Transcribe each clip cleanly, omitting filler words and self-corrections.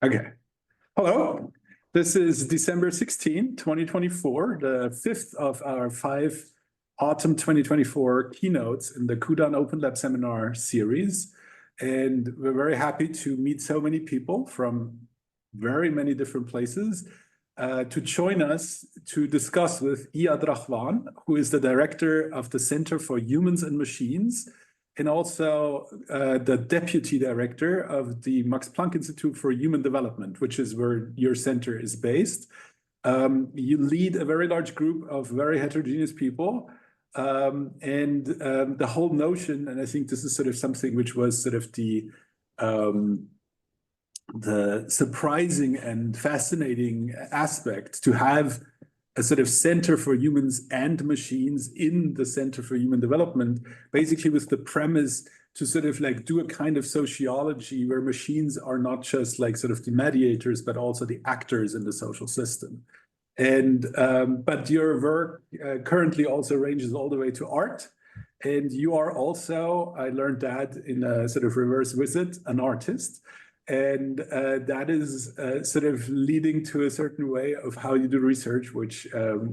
Okay. Hello. This is December 16, 2024, the fifth of our 5 autumn 2024 keynotes in the CUDAN Open Lab seminar series. And we're very happy to meet so many people from very many different places to join us to discuss with Iyad Rahwan, who is the director of the Center for Humans and Machines, and also the deputy director of the Max Planck Institute for Human Development, which is where your center is based. You lead a very large group of very heterogeneous people, and the whole notion, and I think this is sort of something which was sort of the surprising and fascinating aspect, to have a sort of center for humans and machines in the Center for Human Development, basically with the premise to sort of like do a kind of sociology where machines are not just like sort of the mediators, but also the actors in the social system. And but your work currently also ranges all the way to art. And you are also, I learned that in a sort of reverse visit, an artist. And that is sort of leading to a certain way of how you do research, which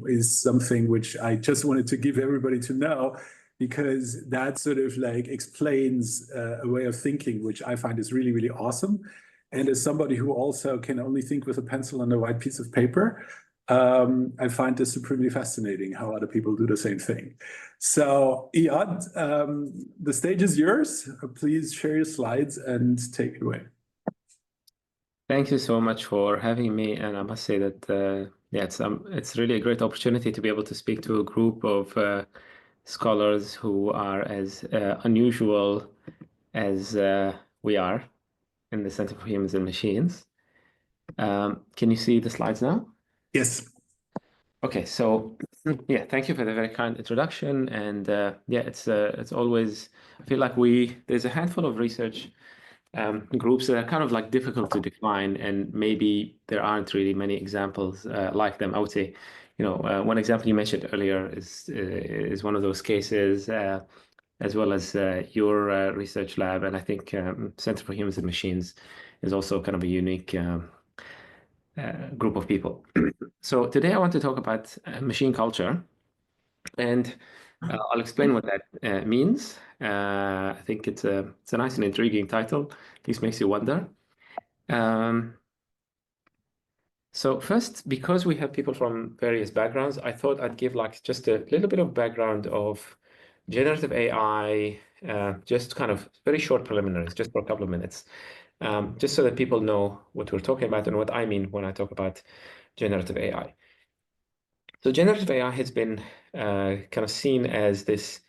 is something which I just wanted to give everybody to know, because that sort of like explains a way of thinking, which I find is really, really awesome. And as somebody who also can only think with a pencil on a white piece of paper, I find this supremely fascinating how other people do the same thing. So Iyad, the stage is yours. Please share your slides and take it away. Thank you so much for having me, and I must say that yeah, it's really a great opportunity to be able to speak to a group of scholars who are as unusual as we are in the Center for Humans and Machines. Can you see the slides now? Yes. Okay, so yeah, thank you for the very kind introduction, and yeah, it's always, I feel like there's a handful of research groups that are kind of like difficult to define, and maybe there aren't really many examples like them. I would say, you know, one example you mentioned earlier is one of those cases, as well as your research lab, and I think Center for Humans and Machines is also kind of a unique group of people. So today I want to talk about machine culture, and I'll explain what that means. I think it's a nice and intriguing title. At least makes you wonder. So first, because we have people from various backgrounds, I thought I'd give like just a little bit of background of generative AI, just kind of very short preliminaries, just for a couple of minutes, just so that people know what we're talking about and what I mean when I talk about generative AI. So generative AI has been kind of seen as this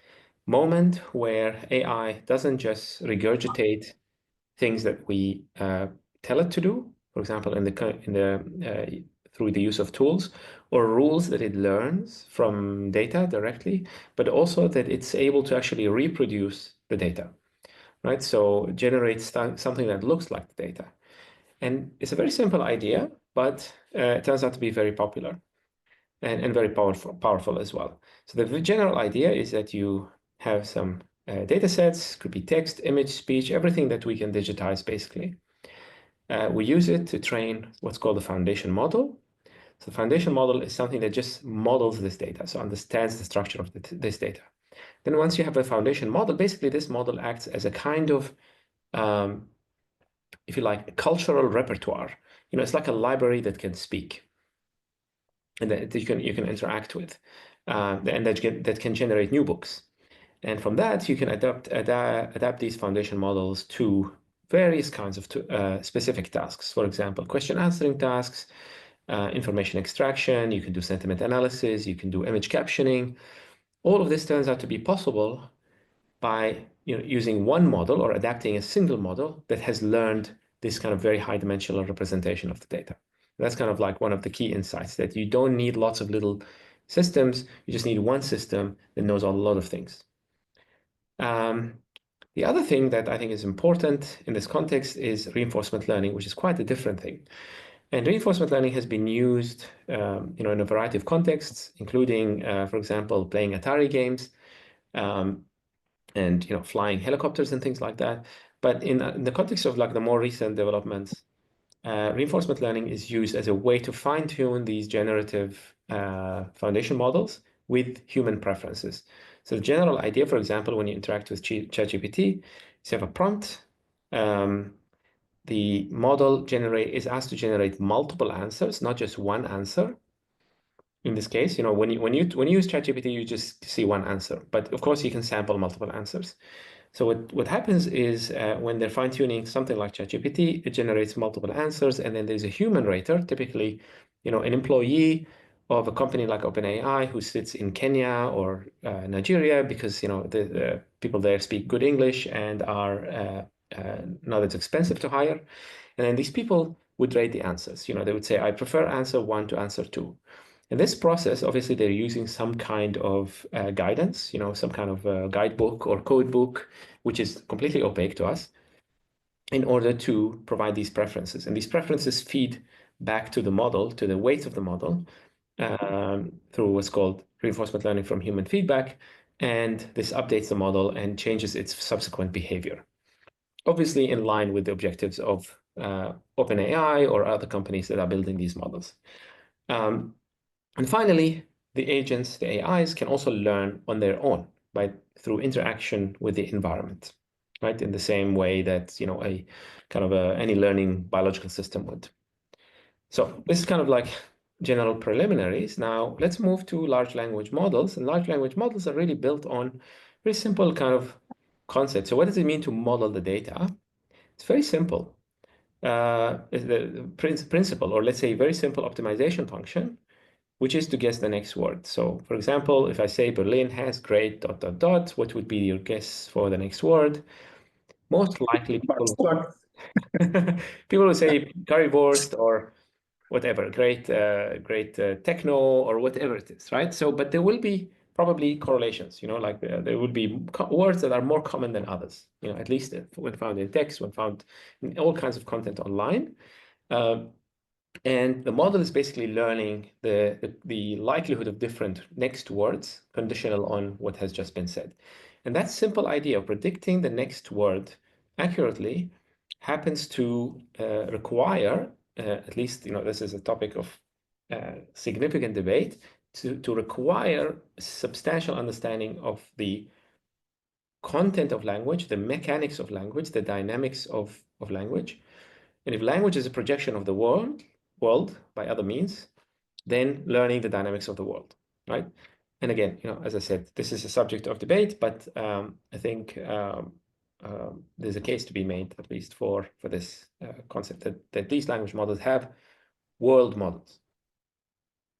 moment where AI doesn't just regurgitate things that we tell it to do, for example, through the use of tools or rules that it learns from data directly, but also that it's able to actually reproduce the data, right? So generate something that looks like the data. And it's a very simple idea, but it turns out to be very popular and very powerful as well. So the general idea is that you have some data sets, could be text, image, speech, everything that we can digitize basically. We use it to train what's called the foundation model. So the foundation model is something that just models this data, so understands the structure of this data. Then once you have a foundation model, basically this model acts as a kind of, if you like, cultural repertoire. You know, it's like a library that can speak and that you can interact with, and that can generate new books. And from that, you can adapt these foundation models to various kinds of specific tasks. For example, question answering tasks, information extraction. You can do sentiment analysis. You can do image captioning. All of this turns out to be possible by using one model or adapting a single model that has learned this kind of very high dimensional representation of the data. That's kind of like one of the key insights, that you don't need lots of little systems. You just need one system that knows a lot of things. The other thing that I think is important in this context is reinforcement learning, which is quite a different thing. And reinforcement learning has been used in a variety of contexts, including, for example, playing Atari games, and flying helicopters and things like that. But in the context of like the more recent developments, reinforcement learning is used as a way to fine-tune these generative foundation models with human preferences. So the general idea, for example, when you interact with ChatGPT, you have a prompt. The model is asked to generate multiple answers, not just one answer. In this case, when you use ChatGPT, you just see one answer, but of course you can sample multiple answers. So what happens is when they're fine-tuning something like ChatGPT, it generates multiple answers, and then there's a human rater, typically, an employee of a company like OpenAI who sits in Kenya or Nigeria, because the people there speak good English and are not as expensive to hire. And then these people would rate the answers. They would say, I prefer answer 1 to answer 2. In this process, obviously, they're using some kind of guidance, some kind of guidebook or code book, which is completely opaque to us, in order to provide these preferences. And these preferences feed back to the model, to the weight of the model, through what's called reinforcement learning from human feedback. And this updates the model and changes its subsequent behavior, obviously in line with the objectives of OpenAI or other companies that are building these models. And finally, the agents, the AIs, can also learn on their own through interaction with the environment, right? In the same way that a kind of any learning biological system would. So this is kind of like general preliminaries. Now let's move to large language models. And large language models are really built on very simple kind of concept. So what does it mean to model the data? It's very simple. The principle, or let's say very simple optimization function, which is to guess the next word. So for example, if I say Berlin has great ... what would be your guess for the next word? Most likely people will say currywurst or whatever, great techno or whatever it is, right? So, but there will be probably correlations, like there will be words that are more common than others, at least when found in text, when found in all kinds of content online. And the model is basically learning the likelihood of different next words conditional on what has just been said. And that simple idea of predicting the next word accurately happens to require, at least this is a topic of significant debate, to require substantial understanding of the content of language, the mechanics of language, the dynamics of language. And if language is a projection of the world by other means, then learning the dynamics of the world, right? And again, as I said, this is a subject of debate, but I think there's a case to be made, at least for this concept that these language models have world models.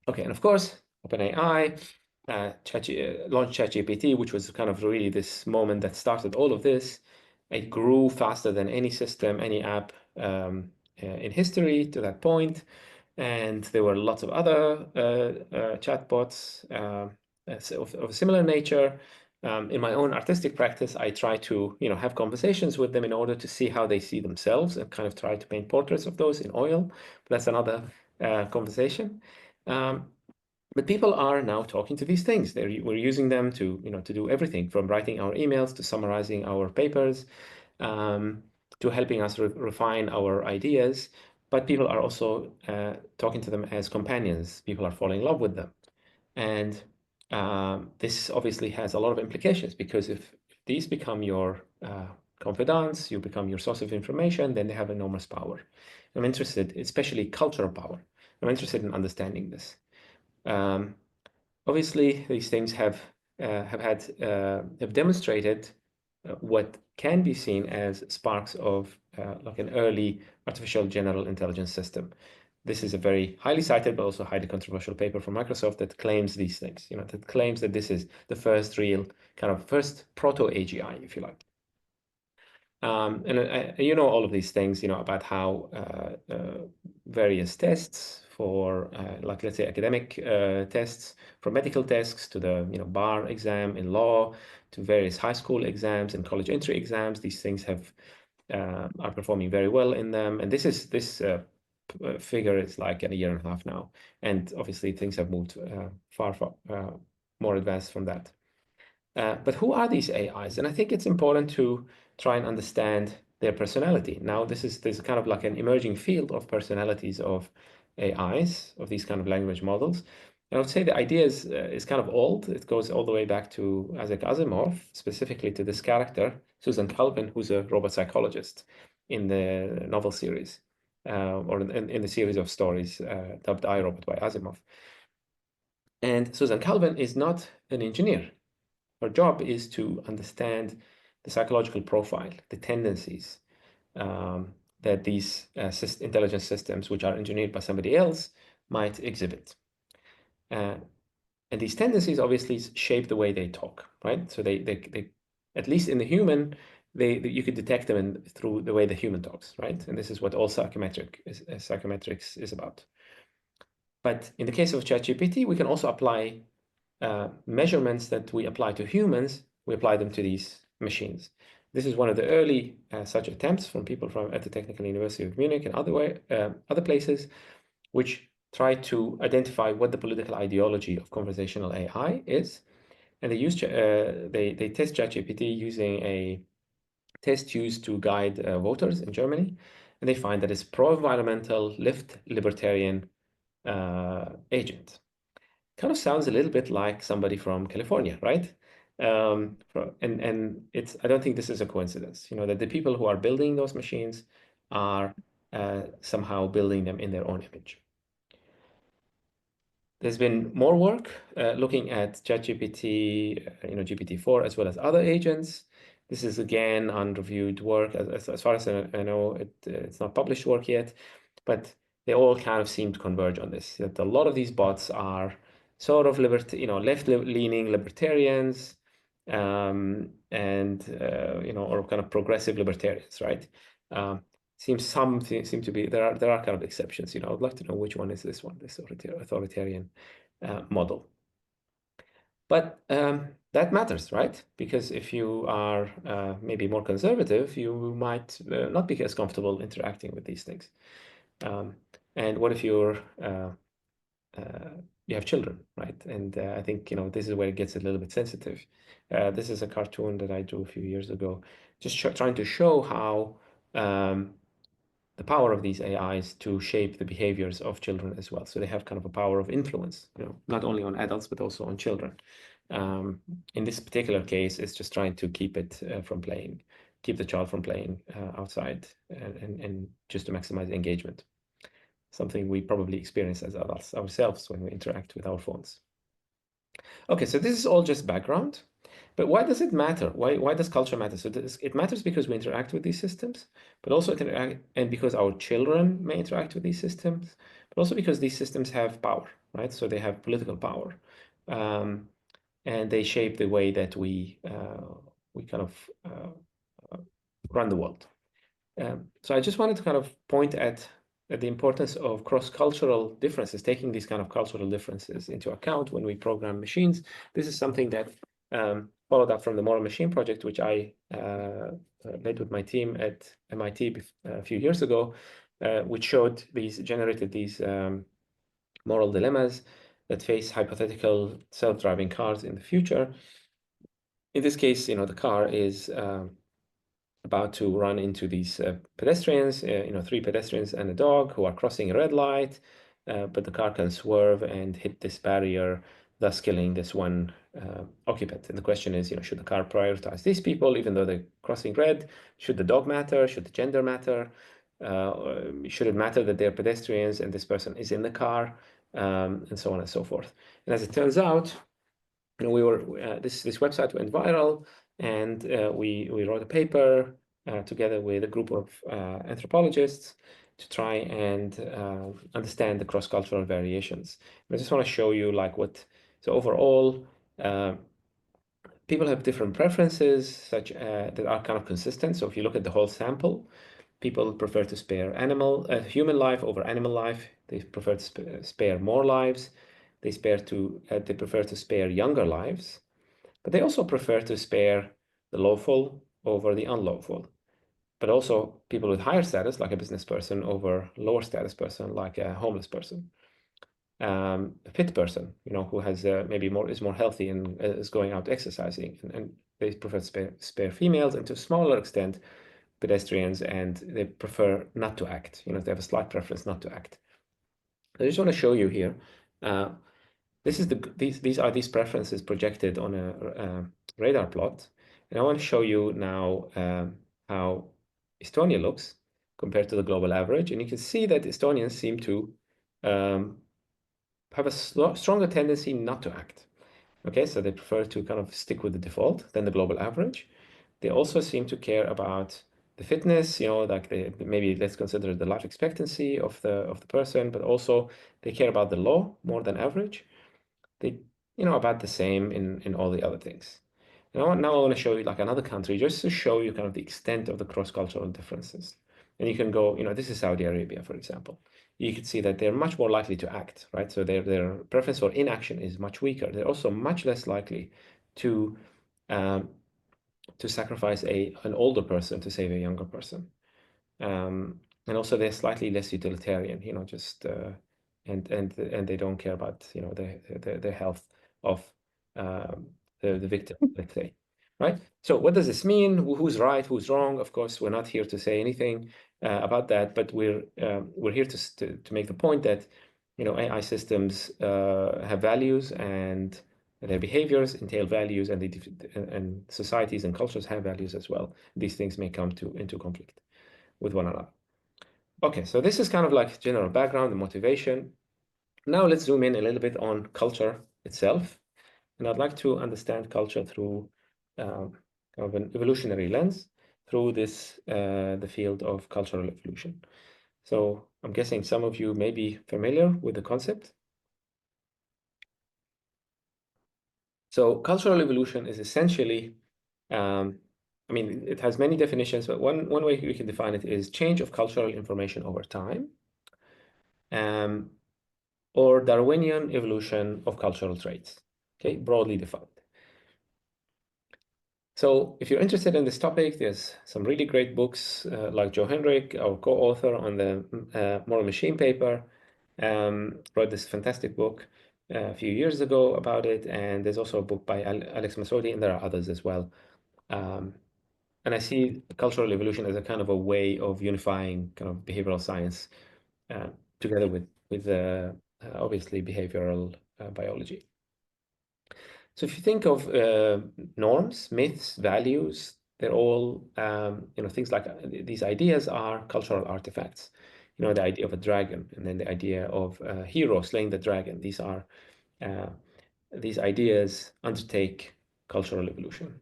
Okay, and of course, OpenAI launched ChatGPT, which was kind of really this moment that started all of this. It grew faster than any system, any app in history to that point. And there were lots of other chatbots of a similar nature. In my own artistic practice, I try to have conversations with them in order to see how they see themselves and kind of try to paint portraits of those in oil. But that's another conversation. But people are now talking to these things. We're using them to do everything from writing our emails to summarizing our papers, to helping us refine our ideas. But people are also talking to them as companions. People are falling in love with them. And this obviously has a lot of implications, because if these become your confidants, you become your source of information, then they have enormous power. I'm interested, especially cultural power. I'm interested in understanding this. Obviously, these things have demonstrated what can be seen as sparks of like an early artificial general intelligence system. This is a very highly cited but also highly controversial paper from Microsoft that claims these things. That claims that this is the first real kind of first proto AGI, if you like. And all of these things, about how various tests for, like, let's say, academic tests, from medical tests to the, bar exam in law, to various high school exams and college entry exams, these things are performing very well in them. And this figure is like a year and a half now. And obviously things have moved far more advanced from that. But who are these AIs? And I think it's important to try and understand their personality. Now, there's kind of like an emerging field of personalities of AIs, of these kind of language models. And I would say the idea is kind of old. It goes all the way back to Isaac Asimov, specifically to this character, Susan Calvin, who's a robot psychologist in the novel series, or in the series of stories dubbed I, Robot by Asimov. And Susan Calvin is not an engineer. Her job is to understand the psychological profile, the tendencies that these intelligence systems, which are engineered by somebody else, might exhibit. And these tendencies obviously shape the way they talk, right? So they at least in the human, you could detect them through the way the human talks, right? And this is what all psychometrics is about. But in the case of ChatGPT, we can also apply measurements that we apply to humans, we apply them to these machines. This is one of the early such attempts from people at the Technical University of Munich and other places, which try to identify what the political ideology of conversational AI is. And they test ChatGPT using a test used to guide voters in Germany. And they find that it's pro-environmental, left libertarian agent. Kind of sounds a little bit like somebody from California, right? And I don't think this is a coincidence, that the people who are building those machines are somehow building them in their own image. There's been more work looking at ChatGPT, GPT-4, as well as other agents. This is again unreviewed work. As far as I know, it's not published work yet, but they all kind of seem to converge on this. That a lot of these bots are sort of left-leaning libertarians, and or kind of progressive libertarians, right? Seem to be there are kind of exceptions. I would like to know which one is this one, this authoritarian model. But that matters, right? Because if you are maybe more conservative, you might not be as comfortable interacting with these things. And what if you have children, right? And I think this is where it gets a little bit sensitive. This is a cartoon that I drew a few years ago, just trying to show how the power of these AIs to shape the behaviors of children as well. So they have kind of a power of influence, not only on adults, but also on children. In this particular case, it's just trying to keep the child from playing outside and just to maximize engagement. Something we probably experience as adults ourselves when we interact with our phones. Okay, so this is all just background. But why does it matter? Why does culture matter? So it matters because we interact with these systems, but also and because our children may interact with these systems, but also because these systems have power, right? So they have political power, and they shape the way that we kind of run the world. So I just wanted to kind of point at the importance of cross-cultural differences, taking these kind of cultural differences into account when we program machines. This is something that followed up from the Moral Machine project, which I led with my team at MIT a few years ago, which generated these moral dilemmas that face hypothetical self-driving cars in the future. In this case, the car is about to run into these pedestrians, 3 pedestrians and a dog who are crossing a red light, but the car can swerve and hit this barrier, thus killing this one occupant. And the question is, should the car prioritize these people even though they're crossing red? Should the dog matter? Should the gender matter? Should it matter that they're pedestrians and this person is in the car? And so on and so forth. And as it turns out, this website went viral, and we wrote a paper together with a group of anthropologists to try and understand the cross-cultural variations. And I just want to show you so overall, people have different preferences that are kind of consistent. So if you look at the whole sample, people prefer to spare human life over animal life. They prefer to spare more lives. They prefer to spare younger lives, but they also prefer to spare the lawful over the unlawful. But also people with higher status, like a business person, over lower status person, like a homeless person. A fit person, who has is more healthy and is going out exercising, and they prefer to spare females, and to a smaller extent, pedestrians, and they prefer not to act. They have a slight preference not to act. I just want to show you here. These are these preferences projected on a radar plot, and I want to show you now how Estonia looks compared to the global average, and you can see that Estonians seem to have a stronger tendency not to act. Okay, so they prefer to kind of stick with the default than the global average. They also seem to care about the fitness, like maybe let's consider the life expectancy of the person, but also they care about the law more than average. They, about the same in all the other things. Now I want to show you like another country just to show you kind of the extent of the cross-cultural differences. And you can go, this is Saudi Arabia, for example. You can see that they're much more likely to act, right? So their preference for inaction is much weaker. They're also much less likely to sacrifice an older person to save a younger person. And also they're slightly less utilitarian, just and they don't care about the health of the victim, let's say, right? So what does this mean? Who's right? Who's wrong? Of course, we're not here to say anything about that, but we're here to make the point that AI systems have values, and their behaviors entail values, and societies and cultures have values as well. These things may come into conflict with one another. Okay, so this is kind of like general background and motivation. Now let's zoom in a little bit on culture itself. And I'd like to understand culture through kind of an evolutionary lens, through the field of cultural evolution. So I'm guessing some of you may be familiar with the concept. So cultural evolution is essentially, it has many definitions, but one way we can define it is change of cultural information over time, or Darwinian evolution of cultural traits, okay, broadly defined. So if you're interested in this topic, there's some really great books like Joe Henrich, our co-author on the Moral Machine paper, wrote this fantastic book a few years ago about it. And there's also a book by Alex Masodi, and there are others as well. And I see cultural evolution as a kind of a way of unifying kind of behavioral science together with obviously behavioral biology. So if you think of norms, myths, values, they're all, things like these ideas are cultural artifacts. The idea of a dragon, and then the idea of a hero slaying the dragon. These ideas undertake cultural evolution.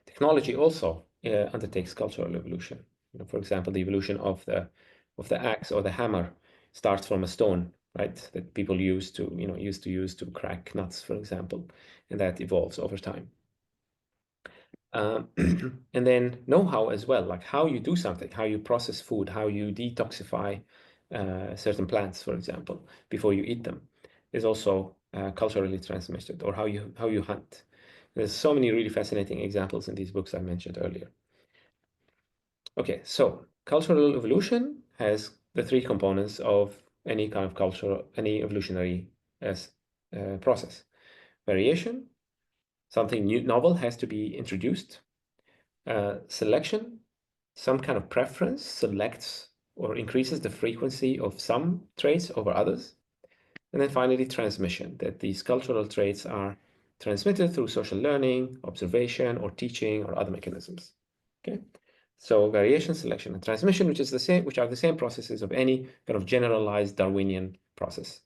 Technology also undertakes cultural evolution. For example, the evolution of the axe or the hammer starts from a stone, right? That people used to use to crack nuts, for example, and that evolves over time. And then know-how as well, like how you do something, how you process food, how you detoxify certain plants, for example, before you eat them, is also culturally transmitted, or how you hunt. There's so many really fascinating examples in these books I mentioned earlier. Okay, so cultural evolution has the three components of any kind of any evolutionary process. Variation, something new, novel has to be introduced. Selection, some kind of preference selects or increases the frequency of some traits over others. And then finally, transmission, that these cultural traits are transmitted through social learning, observation, or teaching, or other mechanisms. Okay, so variation, selection, and transmission, which are the same processes of any kind of generalized Darwinian process,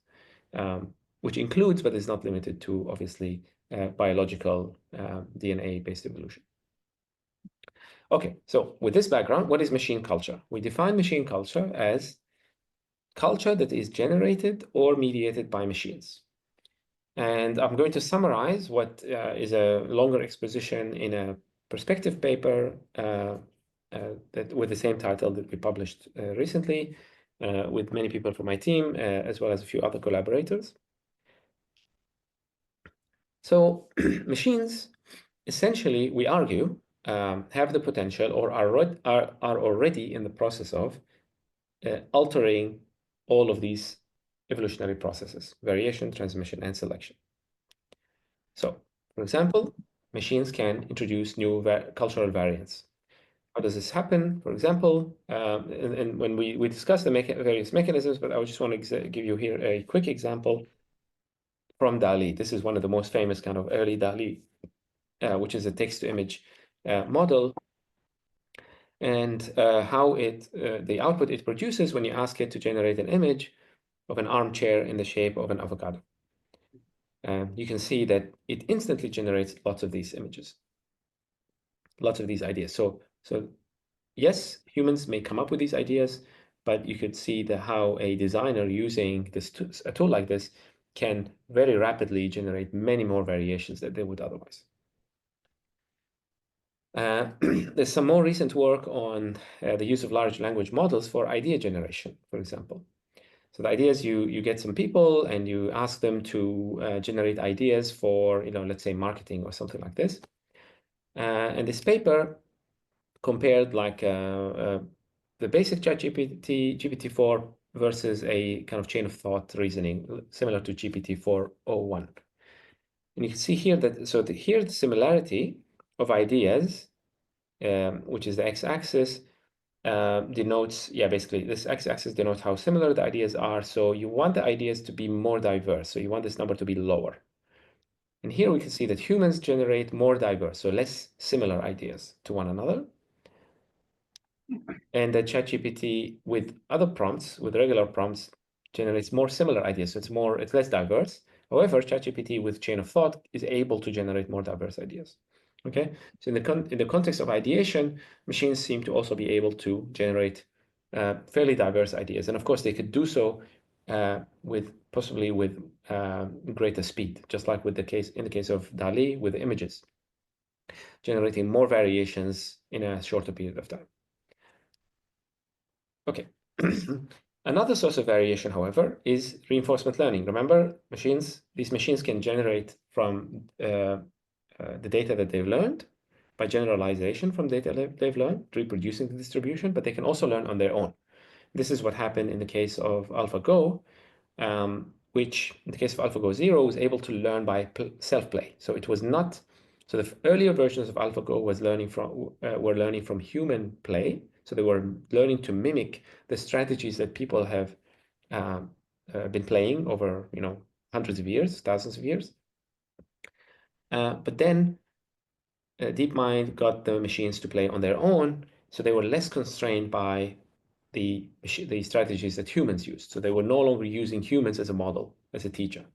which includes, but is not limited to, obviously, biological DNA-based evolution. Okay, so with this background, what is machine culture? We define machine culture as culture that is generated or mediated by machines. And I'm going to summarize what is a longer exposition in a perspective paper with the same title that we published recently with many people from my team, as well as a few other collaborators. So machines, essentially, we argue, have the potential or are already in the process of altering all of these evolutionary processes: variation, transmission, and selection. So, for example, machines can introduce new cultural variants. How does this happen? For example, and when we discuss the various mechanisms, but I just want to give you here a quick example from DALL-E. This is one of the most famous kind of early DALL-E, which is a text-to-image model, and how the output it produces when you ask it to generate an image of an armchair in the shape of an avocado. You can see that it instantly generates lots of these images, lots of these ideas. So yes, humans may come up with these ideas, but you could see how a designer using a tool like this can very rapidly generate many more variations than they would otherwise. There's some more recent work on the use of large language models for idea generation, for example. So the idea is you get some people and you ask them to generate ideas for, let's say marketing or something like this. And this paper compared like the basic ChatGPT, GPT-4 versus a kind of chain of thought reasoning similar to GPT-4o1. And you can see here that, here's the similarity of ideas, which is the x-axis, denotes, basically this x-axis denotes how similar the ideas are. So you want the ideas to be more diverse. So you want this number to be lower. And here we can see that humans generate more diverse, so less similar ideas to one another. And the ChatGPT with other prompts, with regular prompts, generates more similar ideas. So it's less diverse. However, ChatGPT with chain of thought is able to generate more diverse ideas. Okay, so in the context of ideation, machines seem to also be able to generate fairly diverse ideas, and of course they could do so possibly with greater speed, just like in the case of DALL-E with the images, generating more variations in a shorter period of time. Okay. Another source of variation, however, is reinforcement learning. Remember, these machines can generate from the data that they've learned by generalization from data they've learned, reproducing the distribution, but they can also learn on their own. This is what happened in the case of AlphaGo, which in the case of AlphaGo 0 was able to learn by self-play. So it was not, so the earlier versions of AlphaGo were learning from human play. So they were learning to mimic the strategies that people have been playing over, hundreds of years, thousands of years. But then DeepMind got the machines to play on their own, so they were less constrained by the strategies that humans used. So they were no longer using humans as a model, as a teacher.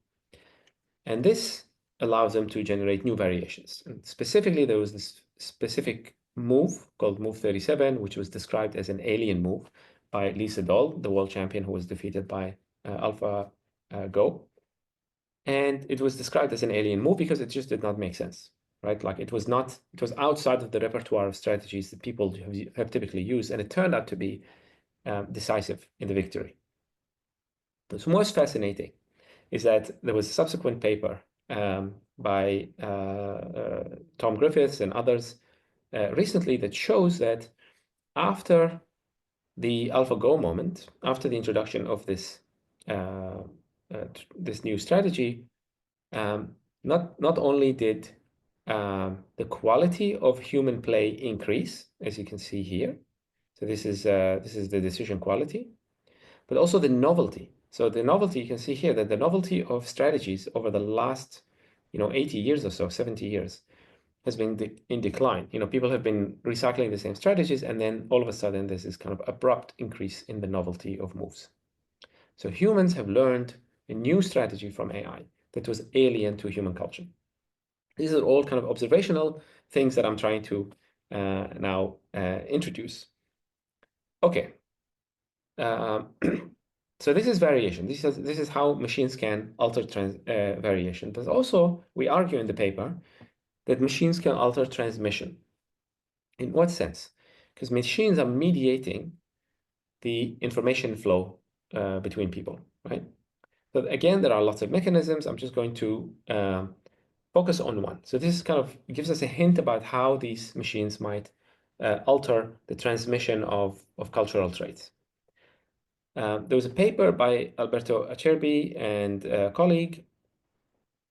And this allows them to generate new variations. And specifically, there was this specific move called Move 37, which was described as an alien move by Lee Sedol, the world champion who was defeated by AlphaGo. And it was described as an alien move because it just did not make sense, right? Like it was outside of the repertoire of strategies that people have typically used, and it turned out to be decisive in the victory. What's most fascinating is that there was a subsequent paper by Tom Griffiths and others recently that shows that after the AlphaGo moment, after the introduction of this new strategy, not only did the quality of human play increase, as you can see here. So this is the decision quality, but also the novelty. So the novelty, you can see here that the novelty of strategies over the last 80 years or so, 70 years, has been in decline. People have been recycling the same strategies, and then all of a sudden there's this kind of abrupt increase in the novelty of moves. So humans have learned a new strategy from AI that was alien to human culture. These are all kind of observational things that I'm trying to now introduce. Okay. So this is variation. This is how machines can alter variation. But also, we argue in the paper that machines can alter transmission. In what sense? Because machines are mediating the information flow between people, right? So again, there are lots of mechanisms. I'm just going to focus on one. So this kind of gives us a hint about how these machines might alter the transmission of cultural traits. There was a paper by Alberto Acerbi and a colleague,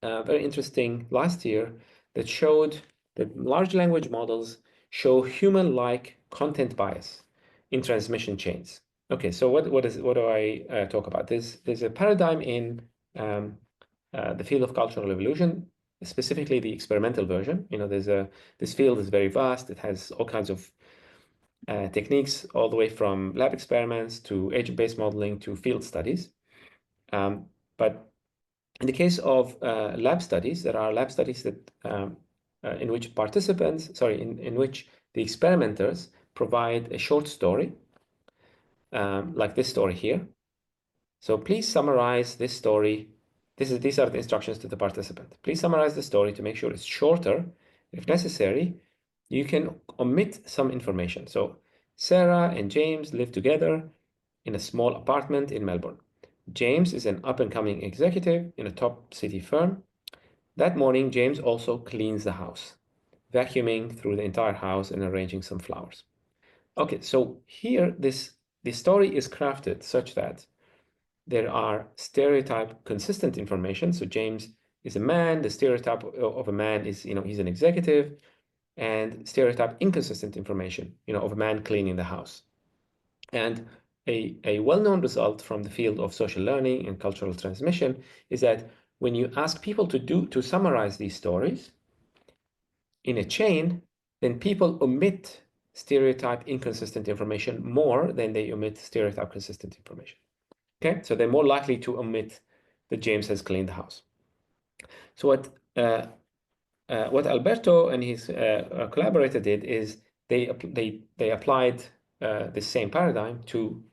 very interesting, last year, that showed that large language models show human-like content bias in transmission chains. Okay, so what do I talk about? There's a paradigm in the field of cultural evolution, specifically the experimental version. This field is very vast. It has all kinds of techniques, all the way from lab experiments to agent-based modeling to field studies. But in the case of lab studies, there are lab studies that in which in which the experimenters provide a short story, like this story here. So please summarize this story. These are the instructions to the participant. Please summarize the story to make sure it's shorter. If necessary, you can omit some information. So Sarah and James live together in a small apartment in Melbourne. James is an up-and-coming executive in a top city firm. That morning, James also cleans the house, vacuuming through the entire house and arranging some flowers. Okay, so here the story is crafted such that there are stereotype consistent information. So James is a man. The stereotype of a man is, he's an executive, and stereotype inconsistent information, of a man cleaning the house. And a well-known result from the field of social learning and cultural transmission is that when you ask people to summarize these stories in a chain, then people omit stereotype inconsistent information more than they omit stereotype consistent information. Okay, so they're more likely to omit that James has cleaned the house. So what Alberto and his collaborator did is they applied the same paradigm to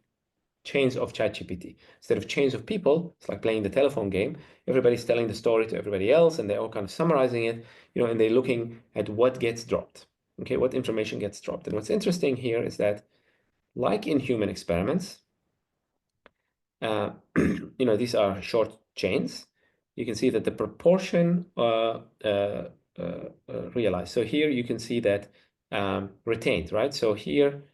chains of ChatGPT. Instead of chains of people, it's like playing the telephone game. Everybody's telling the story to everybody else, and they're all kind of summarizing it, and they're looking at what gets dropped. Okay, what information gets dropped. And what's interesting here is that, like in human experiments, these are short chains. You can see that the proportion realized. So here you can see that retained, right? So here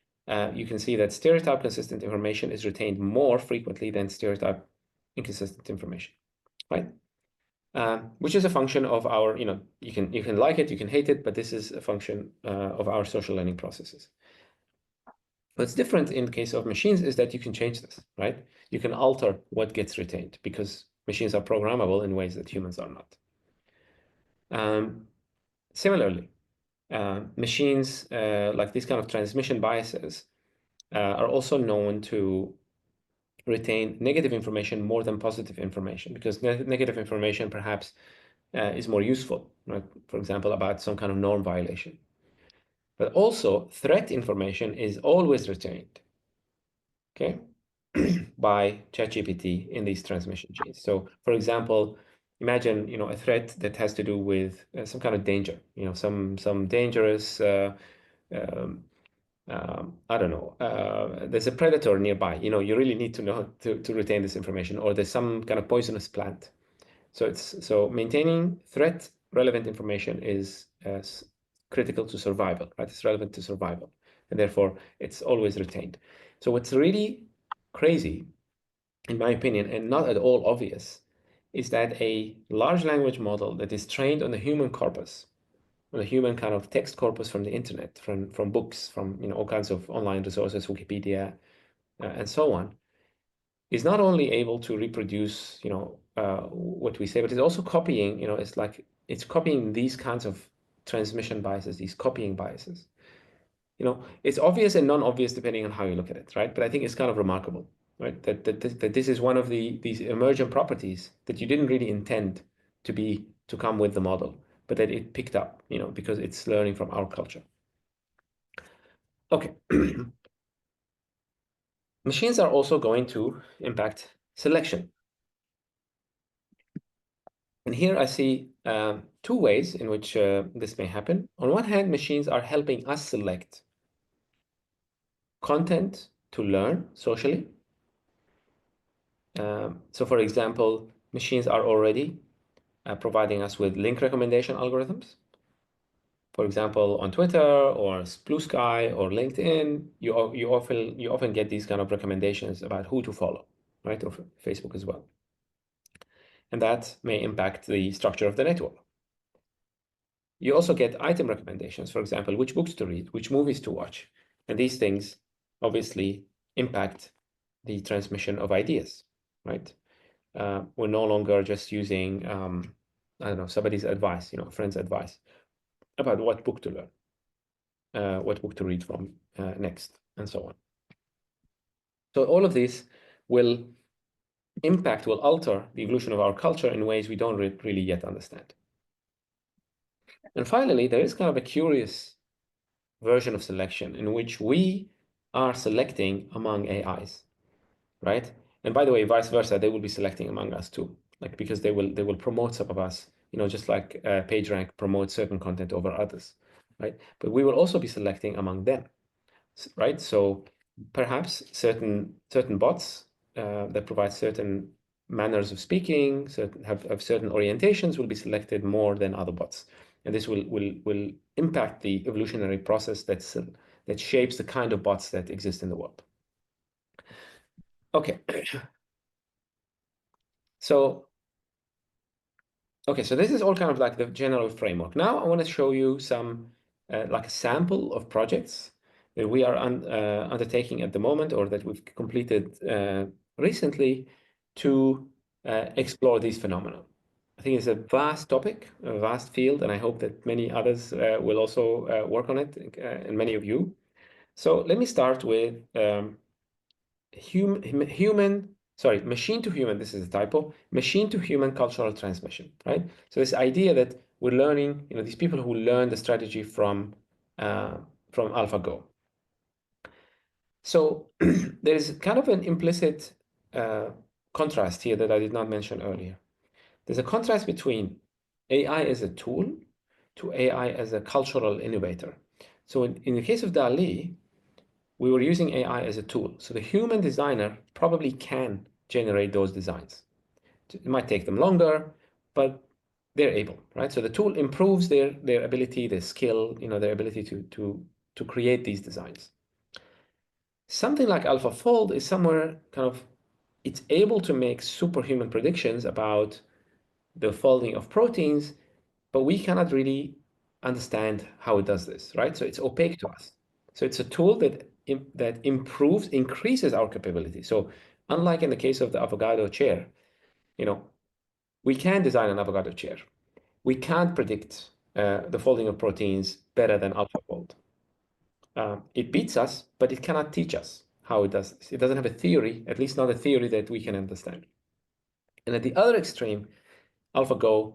you can see that stereotype consistent information is retained more frequently than stereotype inconsistent information, right? Which is a function of our, you can like it, you can hate it, but this is a function of our social learning processes. What's different in the case of machines is that you can change this, right? You can alter what gets retained because machines are programmable in ways that humans are not. Similarly, machines like these kind of transmission biases are also known to retain negative information more than positive information because negative information perhaps is more useful, right? For example, about some kind of norm violation. But also threat information is always retained, okay, by ChatGPT in these transmission chains. So for example, imagine, a threat that has to do with some kind of danger, some dangerous, I don't know, there's a predator nearby, you really need to know to retain this information, or there's some kind of poisonous plant. So maintaining threat relevant information is critical to survival, right? It's relevant to survival, and therefore it's always retained. So what's really crazy, in my opinion, and not at all obvious, is that a large language model that is trained on the human corpus, on the human kind of text corpus from the internet, from books, from all kinds of online resources, Wikipedia, and so on, is not only able to reproduce, what we say, but it's also copying, it's like it's copying these kinds of transmission biases, these copying biases. It's obvious and non-obvious depending on how you look at it, right? But I think it's kind of remarkable, right? That this is one of these emergent properties that you didn't really intend to come with the model, but that it picked up, because it's learning from our culture. Okay. Machines are also going to impact selection. And here I see two ways in which this may happen. On one hand, machines are helping us select content to learn socially. So for example, machines are already providing us with link recommendation algorithms. For example, on Twitter or Blue Sky or LinkedIn, you often get these kind of recommendations about who to follow, right? Or Facebook as well. And that may impact the structure of the network. You also get item recommendations, for example, which books to read, which movies to watch. And these things obviously impact the transmission of ideas, right? We're no longer just using, I don't know, somebody's advice, a friend's advice about what book to learn, what book to read from next, and so on. So all of this will alter the evolution of our culture in ways we don't really yet understand. And finally, there is kind of a curious version of selection in which we are selecting among AIs, right? And by the way, vice versa, they will be selecting among us too, like because they will promote some of us, just like PageRank promotes certain content over others, right? But we will also be selecting among them, right? So perhaps certain bots that provide certain manners of speaking, have certain orientations will be selected more than other bots. And this will impact the evolutionary process that shapes the kind of bots that exist in the world. Okay. So this is all kind of like the general framework. Now I want to show you some like a sample of projects that we are undertaking at the moment, or that we've completed recently, to explore these phenomena. I think it's a vast topic, a vast field, and I hope that many others will also work on it, and many of you. So let me start with machine to human, this is a typo, machine to human cultural transmission, right? So this idea that we're learning, these people who learn the strategy from AlphaGo. So there is kind of an implicit contrast here that I did not mention earlier. There's a contrast between AI as a tool to AI as a cultural innovator. So in the case of DALL-E, we were using AI as a tool. So the human designer probably can generate those designs. It might take them longer, but they're able, right? So the tool improves their ability, their skill, their ability to create these designs. Something like AlphaFold is somewhere kind of, it's able to make superhuman predictions about the folding of proteins, but we cannot really understand how it does this, right? So it's opaque to us. So it's a tool that increases our capability. So unlike in the case of the Avogadro chair, we can design an Avogadro chair. We can't predict the folding of proteins better than AlphaFold. It beats us, but it cannot teach us how it does this. It doesn't have a theory, at least not a theory that we can understand. And at the other extreme, AlphaGo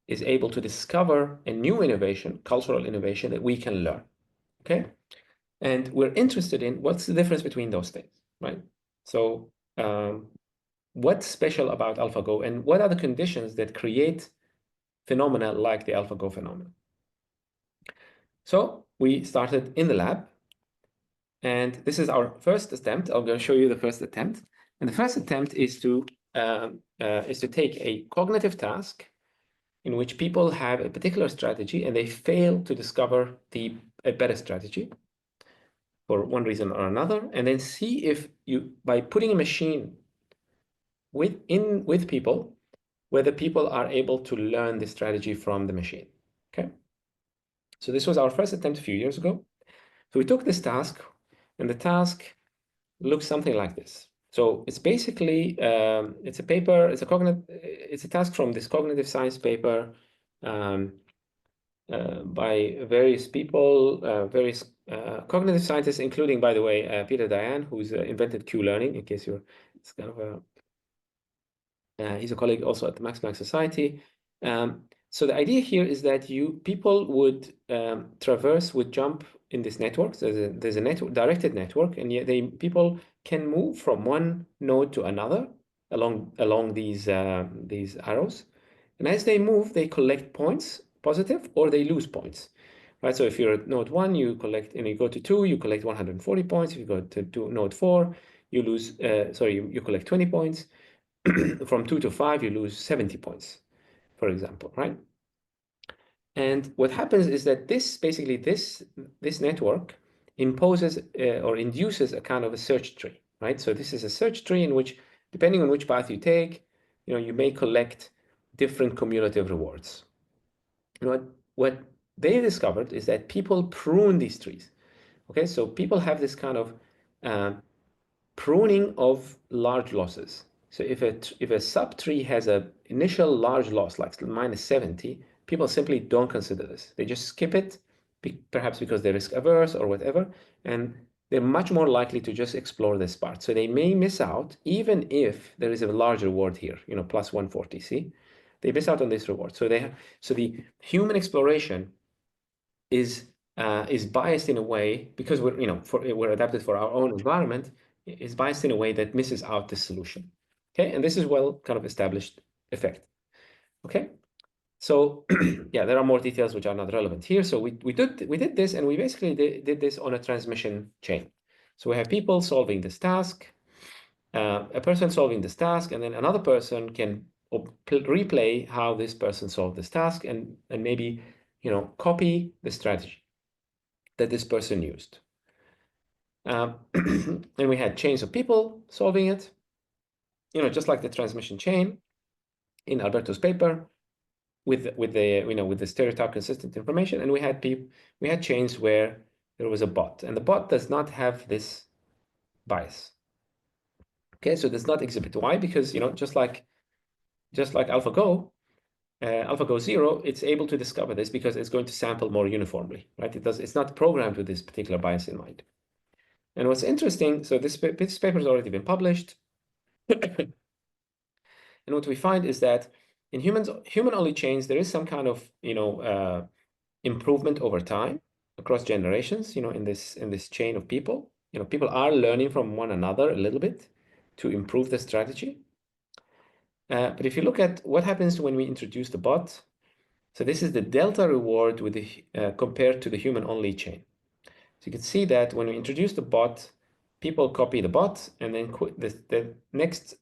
is able to discover a new innovation, cultural innovation, that we can learn, okay? And we're interested in what's the difference between those things, right? So what's special about AlphaGo, and what are the conditions that create phenomena like the AlphaGo phenomenon? So we started in the lab, and this is our first attempt. I'm going to show you the first attempt. And the first attempt is to take a cognitive task in which people have a particular strategy and they fail to discover a better strategy for one reason or another, and then see if by putting a machine with people, whether people are able to learn the strategy from the machine, okay? So this was our first attempt a few years ago. So we took this task, and the task looks something like this. So it's basically, it's a paper, it's a task from this cognitive science paper by various people, various cognitive scientists, including, by the way, Peter Dayan, who's invented Q-learning, in case it's kind of he's a colleague also at the Max Planck Society. So the idea here is that people would jump in this network. There's a network, directed network, and yet people can move from one node to another along these arrows. And as they move, they collect points, positive, or they lose points, right? So if you're at node 1, you collect, and you go to 2, you collect 140 points. If you go to node 4, you lose, you collect 20 points. From 2 to 5, you lose 70 points, for example, right? And what happens is that this network imposes or induces a kind of a search tree, right? So this is a search tree in which, depending on which path you take, you may collect different cumulative rewards. What they discovered is that people prune these trees. Okay, so people have this kind of pruning of large losses. So if a subtree has an initial large loss, like -70, people simply don't consider this. They just skip it, perhaps because they're risk averse or whatever, and they're much more likely to just explore this part. So they may miss out, even if there is a large reward here, plus 140, see? They miss out on this reward. So the human exploration is biased in a way, because we're adapted for our own environment, is biased in a way that misses out the solution. Okay, and this is well kind of established effect. Okay, so yeah, there are more details which are not relevant here. So we did this, and we basically did this on a transmission chain. So we have people solving this task, a person solving this task, and then another person can replay how this person solved this task, and maybe copy the strategy that this person used. And we had chains of people solving it, just like the transmission chain in Alberto's paper, with the stereotype consistent information. And we had chains where there was a bot, and the bot does not have this bias. Okay, so it does not exhibit. Why? Because just like AlphaGo, AlphaGo 0, it's able to discover this because it's going to sample more uniformly, right? It's not programmed with this particular bias in mind. And what's interesting, so this paper has already been published. And what we find is that in human-only chains, there is some kind of improvement over time across generations. In this chain of people, people are learning from one another a little bit to improve the strategy. But if you look at what happens when we introduce the bot, so this is the delta reward with compared to the human-only chain. So you can see that when we introduce the bot, people copy the bot, and then the next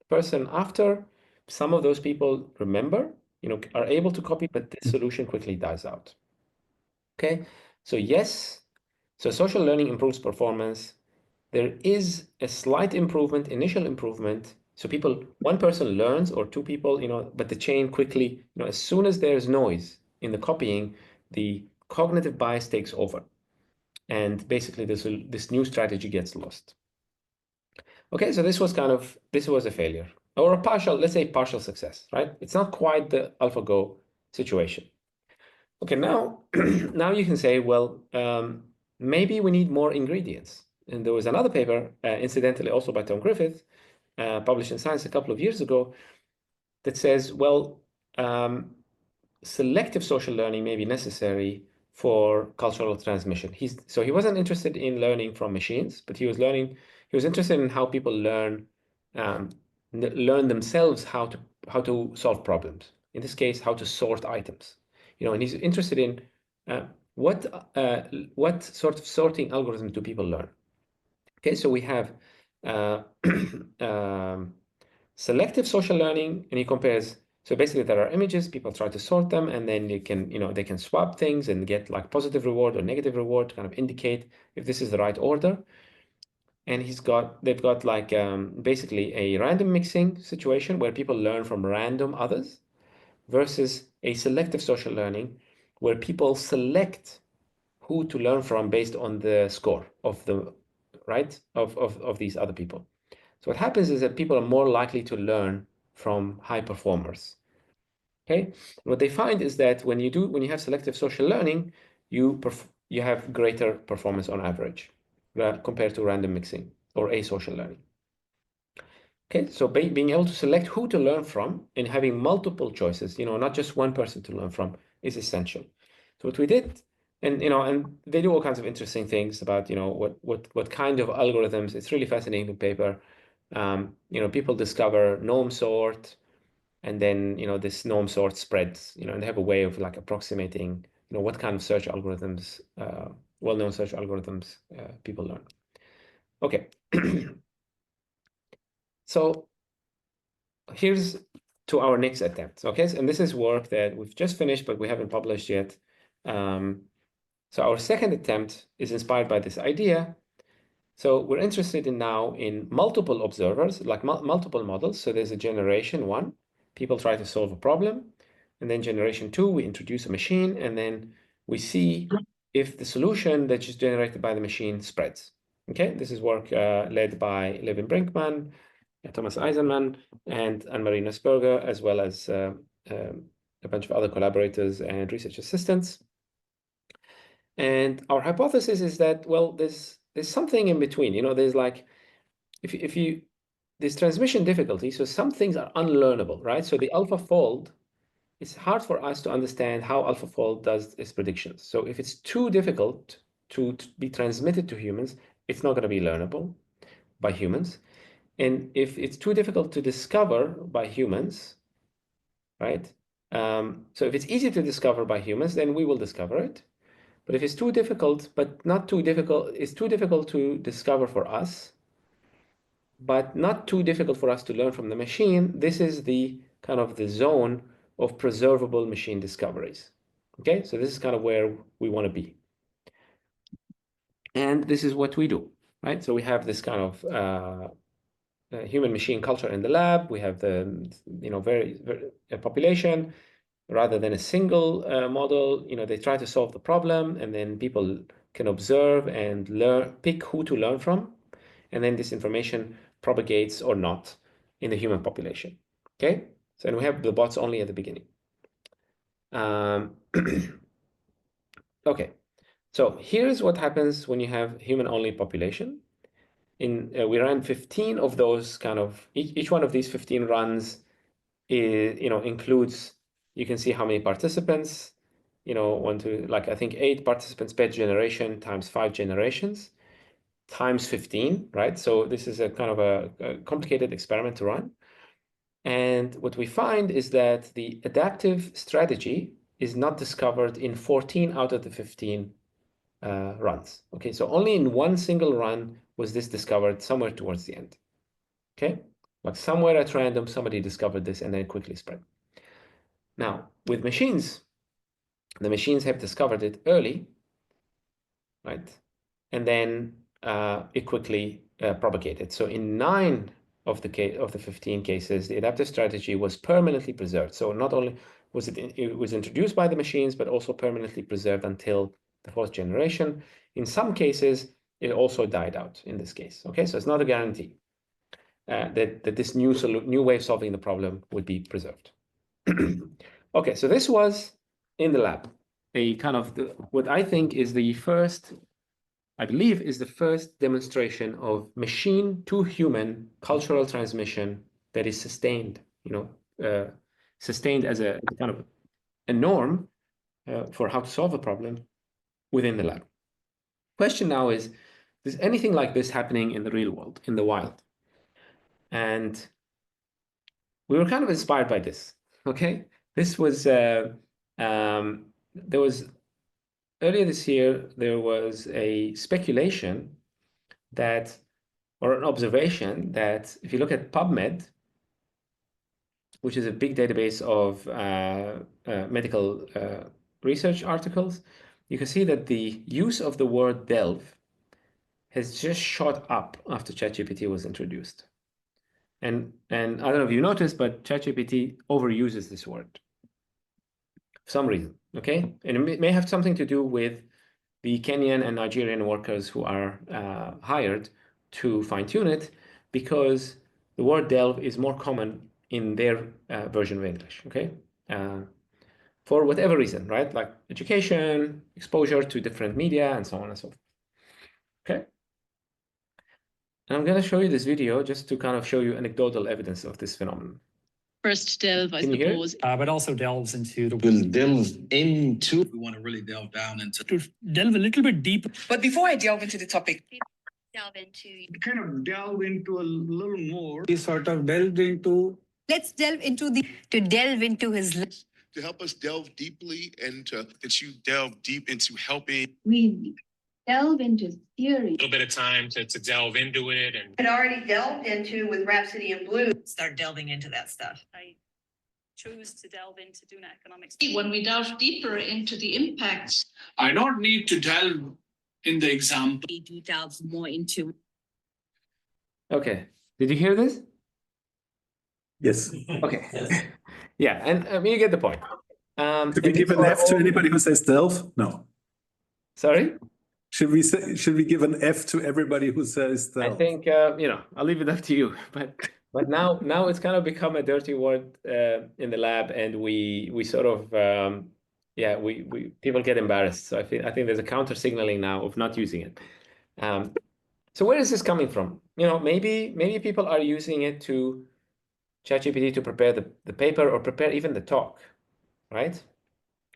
person after, some of those people remember, are able to copy, but the solution quickly dies out. Okay, so yes, so social learning improves performance. There is a slight improvement, initial improvement. So one person learns, or two people, but the chain quickly, as soon as there's noise in the copying, the cognitive bias takes over. And basically this new strategy gets lost. Okay, so this was a failure, or let's say partial success, right? It's not quite the AlphaGo situation. Okay, now you can say, well, maybe we need more ingredients. And there was another paper, incidentally also by Tom Griffith, published in Science a couple of years ago, that says, well, selective social learning may be necessary for cultural transmission. So he wasn't interested in learning from machines, but he was interested in how people learn themselves how to solve problems. In this case, how to sort items. And he's interested in what sort of sorting algorithms do people learn. Okay, so we have selective social learning, and he compares. So basically, there are images, people try to sort them, and then they can swap things and get like positive reward or negative reward to kind of indicate if this is the right order. And they've got like basically a random mixing situation where people learn from random others, versus a selective social learning where people select who to learn from based on the score of these other people. So what happens is that people are more likely to learn from high performers. Okay, what they find is that when you have selective social learning, you have greater performance on average compared to random mixing or asocial learning. Okay, so being able to select who to learn from and having multiple choices, not just one person to learn from, is essential. So what we did, and they do all kinds of interesting things about what kind of algorithms. It's really fascinating paper. People discover norm sort, and then this norm sort spreads, and they have a way of like approximating what kind of search algorithms, well-known search algorithms, people learn. Okay. So here's to our next attempt. Okay, and this is work that we've just finished, but we haven't published yet. So our second attempt is inspired by this idea. So we're interested now in multiple observers, like multiple models. So there's a generation 1, people try to solve a problem, and then generation 2, we introduce a machine, and then we see if the solution that is generated by the machine spreads. Okay, this is work led by Levin Brinkman, Thomas Eisenman, and Anne-Marie Nussberger, as well as a bunch of other collaborators and research assistants. And our hypothesis is that, well, there's something in between. You know, there's like, there's transmission difficulty, so some things are unlearnable, right? So the AlphaFold, it's hard for us to understand how AlphaFold does its predictions. So if it's too difficult to be transmitted to humans, it's not going to be learnable by humans. And if it's too difficult to discover by humans, right? So if it's easy to discover by humans, then we will discover it. But if it's too difficult, but not too difficult, it's too difficult to discover for us, but not too difficult for us to learn from the machine, this is the kind of the zone of preservable machine discoveries. Okay, so this is kind of where we want to be. And this is what we do, right? So we have this kind of human machine culture in the lab. We have the, very population rather than a single model. They try to solve the problem, and then people can observe and learn, pick who to learn from. And then this information propagates or not in the human population. Okay, so and we have the bots only at the beginning. Okay, so here's what happens when you have human-only population. We ran 15 of those kind of, each one of these 15 runs includes, you can see how many participants, I think 8 participants per generation times 5 generations times 15, right? So this is a kind of a complicated experiment to run. And what we find is that the adaptive strategy is not discovered in 14 out of the 15 runs. Okay, so only in one single run was this discovered somewhere towards the end. Okay, like somewhere at random, somebody discovered this and then quickly spread. Now, with machines, the machines have discovered it early, right? And then it quickly propagated. So in 9 of the 15 cases, the adaptive strategy was permanently preserved. So not only was it was introduced by the machines, but also permanently preserved until the 4th generation. In some cases, it also died out in this case. Okay, so it's not a guarantee that this new way of solving the problem would be preserved. Okay, so this was in the lab, a kind of what I think is the first, I believe, is the first demonstration of machine to human cultural transmission that is sustained, sustained as a kind of a norm for how to solve a problem within the lab. Question now is anything like this happening in the real world, in the wild? And we were kind of inspired by this, okay? This was, there was, earlier this year, there was a speculation that, or an observation that if you look at PubMed, which is a big database of medical research articles, you can see that the use of the word delve has just shot up after ChatGPT was introduced. And I don't know if you noticed, but ChatGPT overuses this word for some reason, okay? And it may have something to do with the Kenyan and Nigerian workers who are hired to fine-tune it, because the word delve is more common in their version of English, okay? For whatever reason, right? Like education, exposure to different media, and so on and so forth, okay? And I'm going to show you this video just to kind of show you anecdotal evidence of this phenomenon. First delve, I suppose. But also delves into the... We'll delve into... We want to really delve down into... To delve a little bit deeper. But before I delve into the topic... Delve into... Kind of delve into a little more. We sort of delved into... Let's delve into the... To delve into his list. To help us delve deeply and that you delve deep into helping. We delve into theory. A little bit of time to delve into it. And had already delved into with Rhapsody in Blue. Start delving into that stuff. I chose to delve into doing economics. When we delve deeper into the impacts, I don't need to delve in the example. we do delve more into. Okay, did you hear this? Yes. Okay. Yeah, and you get the point. Do we give an F to anybody who says delve? No. Sorry? Should we give an F to everybody who says I that? think I'll leave it up to you. But now it's kind of become a dirty word in the lab, and we sort of we people get embarrassed. So I think there's a counter signaling now of not using it. So where is this coming from? Maybe people are using it to ChatGPT to prepare the paper or prepare even the talk, right?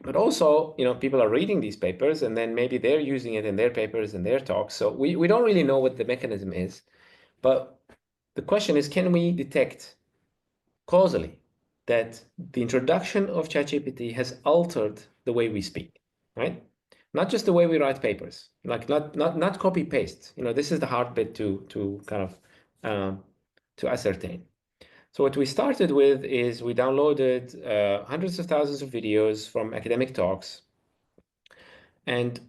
But also, people are reading these papers and then maybe they're using it in their papers and their talks. So we don't really know what the mechanism is. But the question is, can we detect causally that the introduction of ChatGPT has altered the way we speak, right? Not just the way we write papers, like not copy paste. This is the hard bit to kind of to ascertain. So what we started with is we downloaded hundreds of thousands of videos from academic talks. And,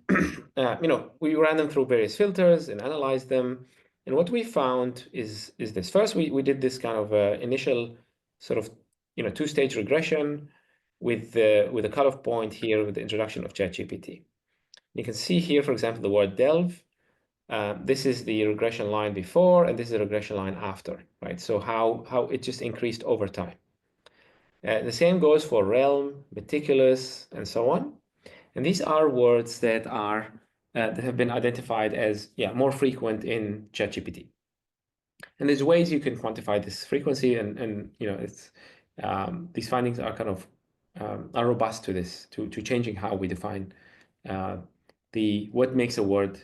we ran them through various filters and analyzed them. And what we found is this. First, we did this kind of initial sort of, two-stage regression with a cutoff point here with the introduction of ChatGPT. You can see here, for example, the word delve. This is the regression line before, and this is the regression line after, right? So how it just increased over time. The same goes for realm, meticulous, and so on. And these are words that are that have been identified as more frequent in ChatGPT. And there's ways you can quantify this frequency, and it's these findings are kind of are robust to this, to changing how we define what makes a word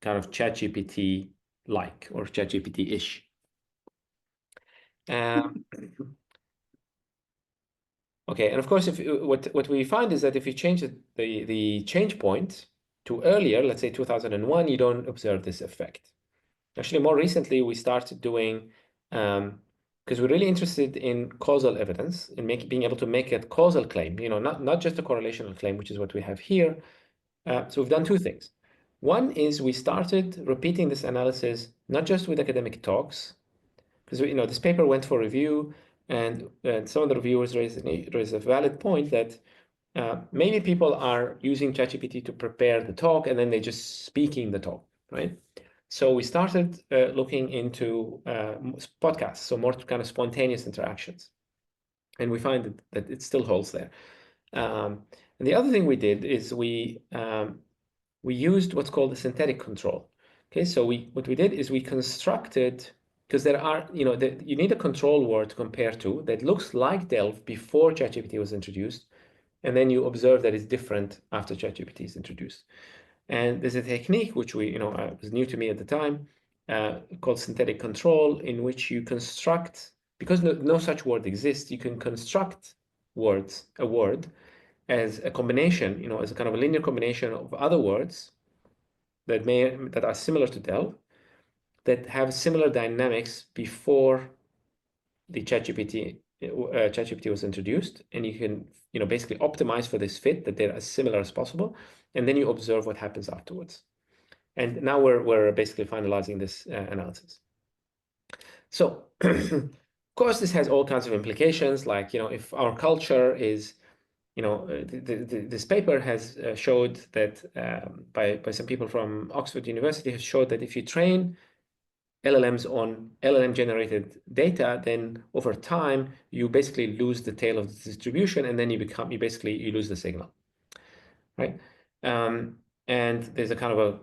kind of ChatGPT-like or ChatGPT-ish. Okay, and of course, what we find is that if you change the change point to earlier, let's say 2001, you don't observe this effect. Actually, more recently, we started doing, because we're really interested in causal evidence, in being able to make a causal claim, not just a correlational claim, which is what we have here. So we've done two things. One is we started repeating this analysis, not just with academic talks, because this paper went for review, and some of the reviewers raised a valid point that maybe people are using ChatGPT to prepare the talk, and then they're just speaking the talk, right? So we started looking into podcasts, so more kind of spontaneous interactions, and we find that it still holds there. And the other thing we did is we used what's called a synthetic control. Okay, so what we did is we constructed, because there are, you need a control word to compare to that looks like delve before ChatGPT was introduced, and then you observe that it's different after ChatGPT is introduced. And there's a technique which was new to me at the time, called synthetic control, in which you construct, because no such word exists, you can construct a word as a combination, as a kind of a linear combination of other words that are similar to delve, that have similar dynamics before the ChatGPT was introduced, and you can basically optimize for this fit, that they're as similar as possible, and then you observe what happens afterwards. And now we're basically finalizing this analysis. So of course this has all kinds of implications, like if our culture is this paper has showed that by some people from Oxford University has showed that if you train LLMs on LLM-generated data, then over time, you basically lose the tail of the distribution, and then you lose the signal, right? And there's a kind of a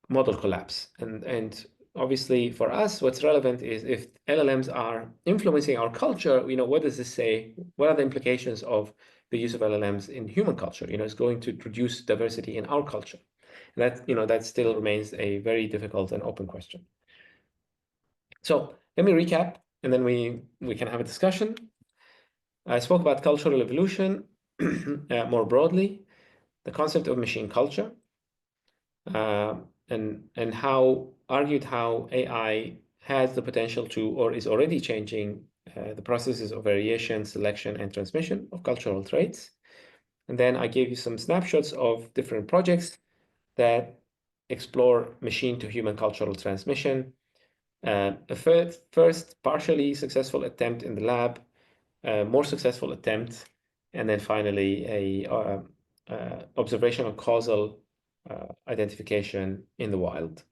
model collapse. And obviously, for us, what's relevant is if LLMs are influencing our culture, what does this say? What are the implications of the use of LLMs in human culture? It's going to produce diversity in our culture. And that still remains a very difficult and open question. So let me recap, and then we can have a discussion. I spoke about cultural evolution more broadly, the concept of machine culture, and argued how AI has the potential to, or is already changing the processes of variation, selection, and transmission of cultural traits. And then I gave you some snapshots of different projects that explore machine to human cultural transmission. A first partially successful attempt in the lab, more successful attempt, and then finally observational causal identification in the wild.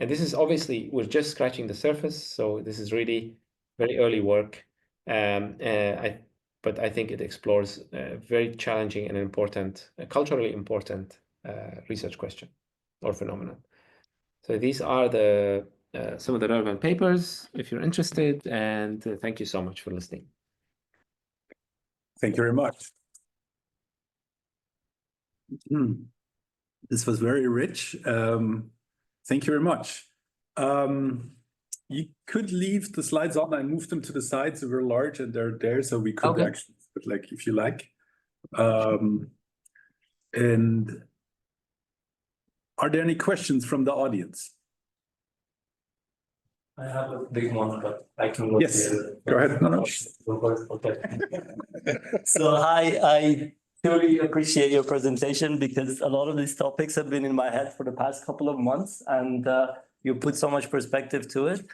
And this is obviously, we're just scratching the surface, so this is really very early work. But I think it explores a very challenging and important, culturally important research question or phenomenon. So these are the some of the relevant papers, if you're interested, and thank you so much for listening. Thank you very much. This was very rich. Thank you very much. You could leave the slides on. I moved them to the sides. They were large and they're there, so we could actually, but like if you like. And are there any questions from the audience? I have a big one, but I can go. Yes, go ahead. No. Okay. So I truly appreciate your presentation because a lot of these topics have been in my head for the past couple of months, and you put so much perspective to it.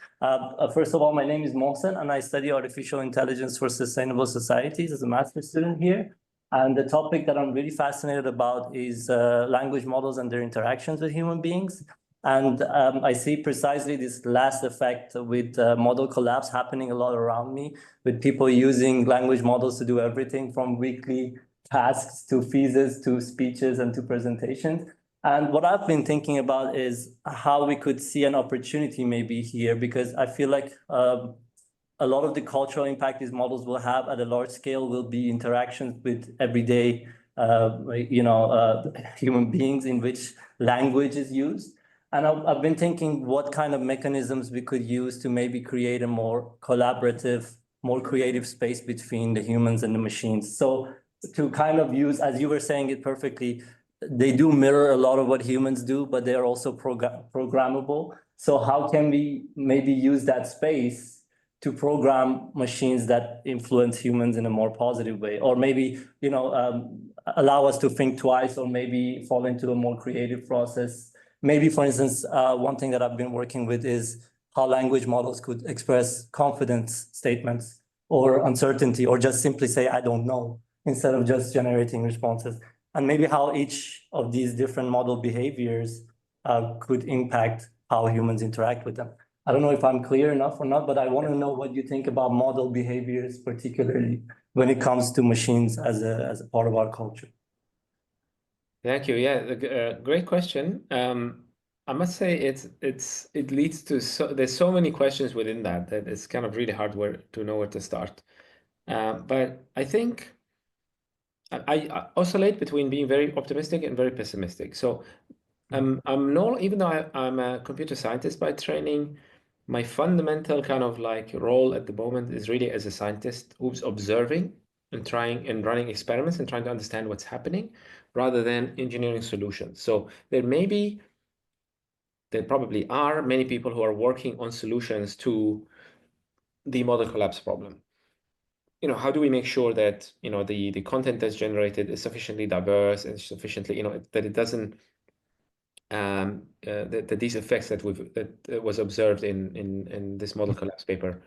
First of all, my name is Mohsen, and I study artificial intelligence for sustainable societies as a master's student here. And the topic that I'm really fascinated about is language models and their interactions with human beings. And I see precisely this last effect with model collapse happening a lot around me, with people using language models to do everything from weekly tasks to theses to speeches and to presentations. And what I've been thinking about is how we could see an opportunity maybe here, because I feel like a lot of the cultural impact these models will have at a large scale will be interactions with everyday, human beings in which language is used. And I've been thinking what kind of mechanisms we could use to maybe create a more collaborative, more creative space between the humans and the machines. So to kind of use, as you were saying it perfectly, they do mirror a lot of what humans do, but they're also programmable. So how can we maybe use that space to program machines that influence humans in a more positive way, or maybe, allow us to think twice, or maybe fall into a more creative process? Maybe, for instance, one thing that I've been working with is how language models could express confidence statements or uncertainty, or just simply say, I don't know, instead of just generating responses. And maybe how each of these different model behaviors could impact how humans interact with them. I don't know if I'm clear enough or not, but I want to know what you think about model behaviors, particularly when it comes to machines as a part of our culture. Thank you. Yeah, great question. I must say it leads to there's so many questions within that it's kind of really hard to know where to start. But I think I oscillate between being very optimistic and very pessimistic. So even though I'm a computer scientist by training, my fundamental kind of like role at the moment is really as a scientist who's observing and trying and running experiments and trying to understand what's happening, rather than engineering solutions. So there probably are many people who are working on solutions to the model collapse problem. How do we make sure that the content that's generated is sufficiently diverse and sufficiently that it doesn't that these effects that was observed in this model collapse paper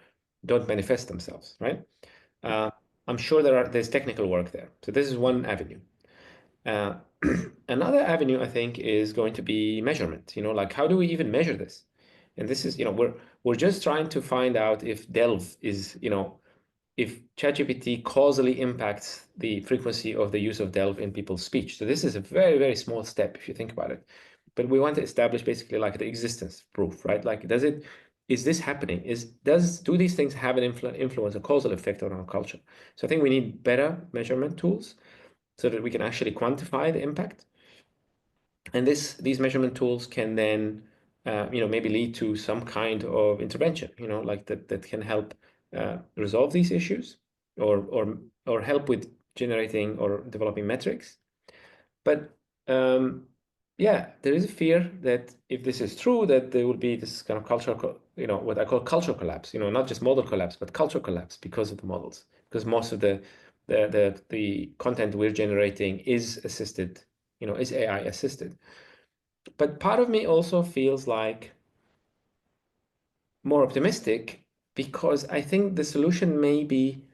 don't manifest themselves, right? I'm sure there's technical work there. So this is one avenue. Another avenue, I think, is going to be measurement. Like how do we even measure this? And this is, we're just trying to find out if DELV is, if ChatGPT causally impacts the frequency of the use of DELV in people's speech. So this is a very, very small step if you think about it. But we want to establish basically like the existence proof, right? Like, is this happening? Do these things have an influence, a causal effect on our culture? So I think we need better measurement tools so that we can actually quantify the impact. And these measurement tools can then, maybe lead to some kind of intervention, like that can help resolve these issues or help with generating or developing metrics. But yeah, there is a fear that if this is true, that there will be this kind of cultural, what I call cultural collapse, not just model collapse, but cultural collapse because of the models, because most of the content we're generating is assisted, is AI assisted. But part of me also feels like more optimistic because I think the solution may be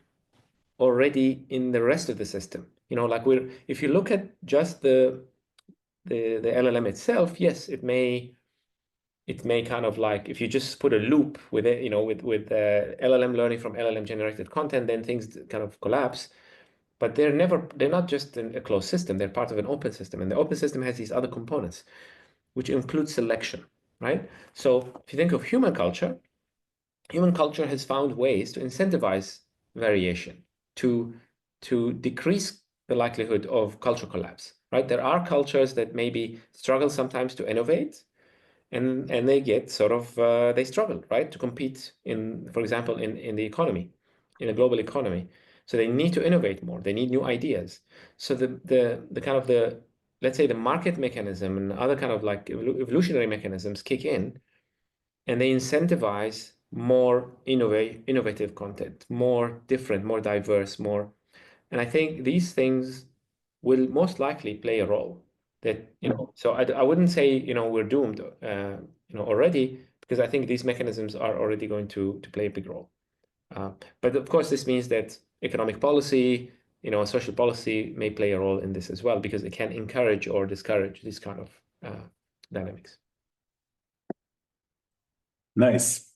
already in the rest of the system. You know, like if you look at just the LLM itself, yes, it may kind of like, if you just put a loop with it, you know, with LLM learning from LLM generated content, then things kind of collapse. But they're not just in a closed system, they're part of an open system. And the open system has these other components, which include selection, right? So if you think of human culture has found ways to incentivize variation, to decrease the likelihood of cultural collapse, right? There are cultures that maybe struggle sometimes to innovate, and they get sort of, they struggle, right, to compete in, for example, in the economy, in a global economy. So they need to innovate more. They need new ideas. So the kind of let's say the market mechanism and other kind of like evolutionary mechanisms kick in, and they incentivize more innovative content, more different, more diverse, more. And I think these things will most likely play a role. That, you know, so I wouldn't say, you know, we're doomed, you know, already, because I think these mechanisms are already going to play a big role. But of course, this means that economic policy, you know, social policy may play a role in this as well, because it can encourage or discourage this kind of dynamics. Nice.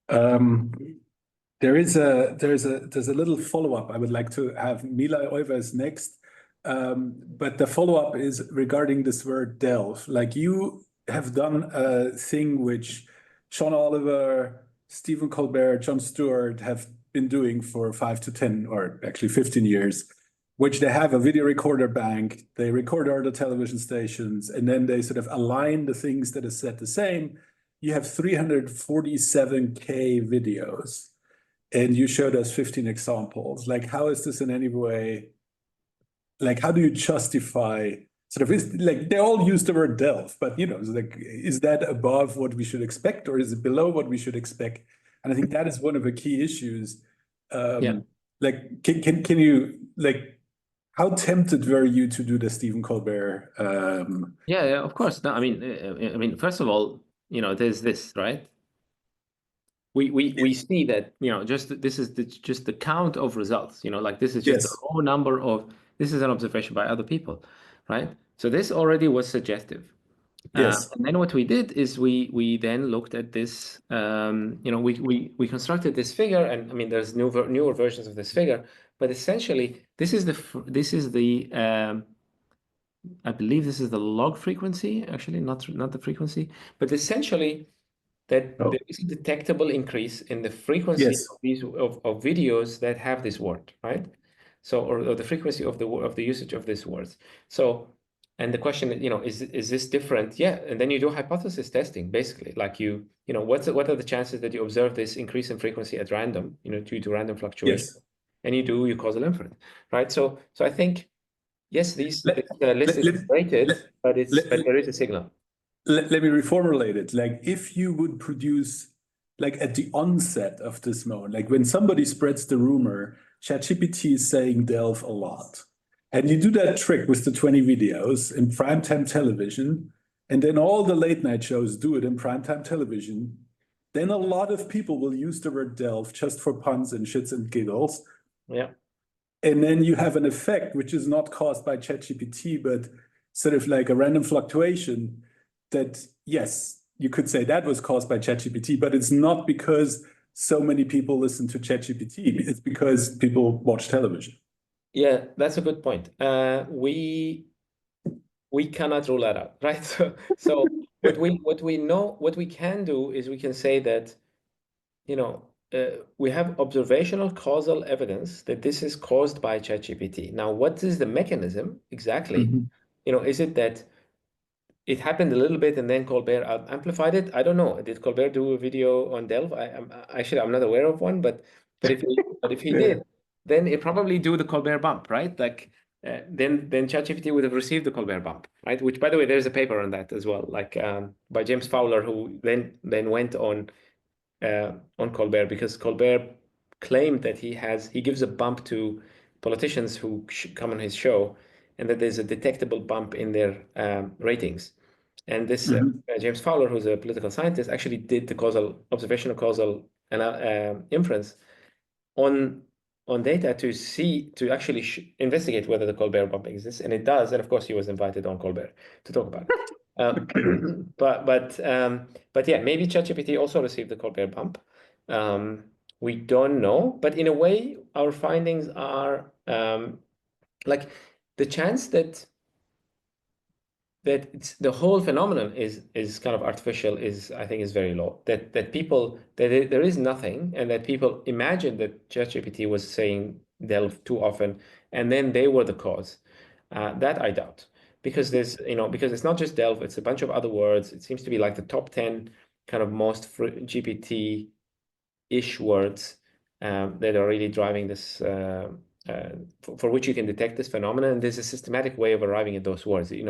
There's a little follow-up. I would like to have Mila Oivers next. But the follow-up is regarding this word delve. Like, you have done a thing which Sean Oliver, Stephen Colbert, Jon Stewart have been doing for 5 to 10 or actually 15 years, which they have a video recorder bank, they record all the television stations, and then they sort of align the things that are set the same. You have 347K videos, and you showed us 15 examples. Like, how is this in any way, like, how do you justify sort of, like, they all use the word delve, but, you know, like, is that above what we should expect, or is it below what we should expect? And I think that is one of the key issues. Like, can you, like, how tempted were you to do the Stephen Colbert? Yeah, of course. No, I mean, first of all, you know, there's this, right? We see that, you know, this is just the count of results, you know, like, this is just the raw number of, this is an observation by other people, right? So this already was suggestive. Yes. And then what we did is we then looked at this, you know, we constructed this figure, and I mean, there's newer versions of this figure, but essentially this is the I believe this is the log frequency, actually, not the frequency, but essentially that there is a detectable increase in the frequency of these of videos that have this word, right? So, or the frequency of the usage of these words. So, and the question, you know, is this different? Yeah, and then you do hypothesis testing, basically, like you know, what are the chances that you observe this increase in frequency at random, you know, due to random fluctuation, and you do your causal inference, right? So I think, yes, this list is rated, but there is a signal. Let me reformulate it. Like, if you would produce, like, at the onset of this moment, like when somebody spreads the rumor, ChatGPT is saying delve a lot, and you do that trick with the 20 videos in primetime television, and then all the late night shows do it in primetime television, then a lot of people will use the word delve just for puns and shits and giggles. Yeah. And then you have an effect which is not caused by ChatGPT, but sort of like a random fluctuation that, yes, you could say that was caused by ChatGPT, but it's not because so many people listen to ChatGPT. It's because people watch television. Yeah, that's a good point. We cannot rule that out, right? So what we can do is we can say that, you know, we have observational causal evidence that this is caused by ChatGPT. Now, what is the mechanism exactly? You know, is it that it happened a little bit and then Colbert amplified it? I don't know. Did Colbert do a video on delve? I'm not aware of one, but if he did, then it probably do the Colbert bump, right? Like, then ChatGPT would have received the Colbert bump, right? Which, by the way, there's a paper on that as well, like by James Fowler, who then went on Colbert, because Colbert claimed that he gives a bump to politicians who come on his show, and that there's a detectable bump in their ratings. And this James Fowler, who's a political scientist, actually did the observational causal inference on on data to actually investigate whether the Colbert bump exists, and it does. And of course, he was invited on Colbert to talk about it. But yeah, maybe ChatGPT also received the Colbert bump. We don't know, but in a way, our findings are like the chance that the whole phenomenon is kind of artificial I think is very low. That there is nothing, and that people imagine that ChatGPT was saying delve too often, and then they were the cause. That I doubt, because because it's not just delve, it's a bunch of other words. It seems to be like the top 10 kind of most GPT-ish words that are really driving this. For which you can detect this phenomenon, and there's a systematic way of arriving at those words. We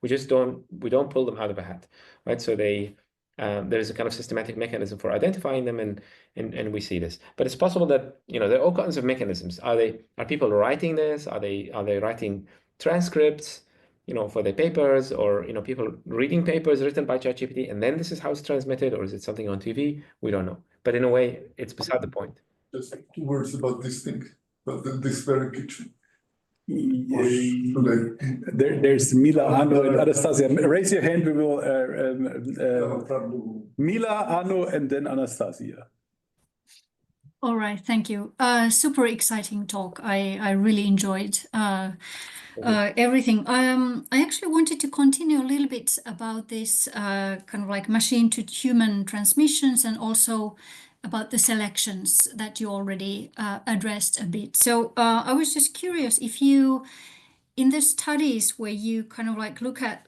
just don't pull them out of a hat, right? So there's a kind of systematic mechanism for identifying them, and we see this. But it's possible that there are all kinds of mechanisms. Are people writing this? Are they writing transcripts, for their papers, or people reading papers written by ChatGPT, and then this is how it's transmitted, or is it something on TV? We don't know. But in a way, it's beside the point. Just 2 words about this thing. But this very picture. There's Mila, Arno, and Anastasia. Raise your hand. We will. Mila, Arno, and then Anastasia. All right, thank you. Super exciting talk. I really enjoyed everything. I actually wanted to continue a little bit about this kind of like machine to human transmissions, and also about the selections that you already addressed a bit. So I was just curious if you, in the studies where you kind of like looked at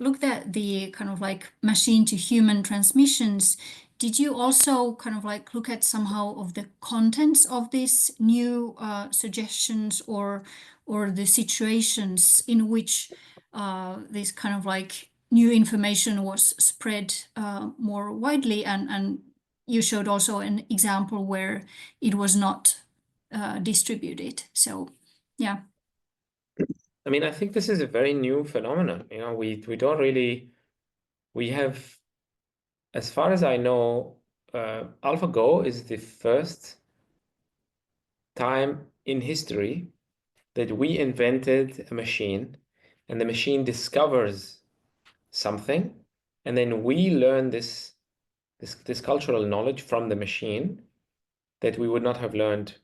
the kind of like machine to human transmissions, did you also kind of like look at somehow of the contents of these new suggestions, or the situations in which this kind of like new information was spread more widely, and you showed also an example where it was not distributed. So, yeah. I mean, I think this is a very new phenomenon. We don't really, we have, as far as I know, AlphaGo is the first time in history that we invented a machine, and the machine discovers something, and then we learn this cultural knowledge from the machine that we would not have learned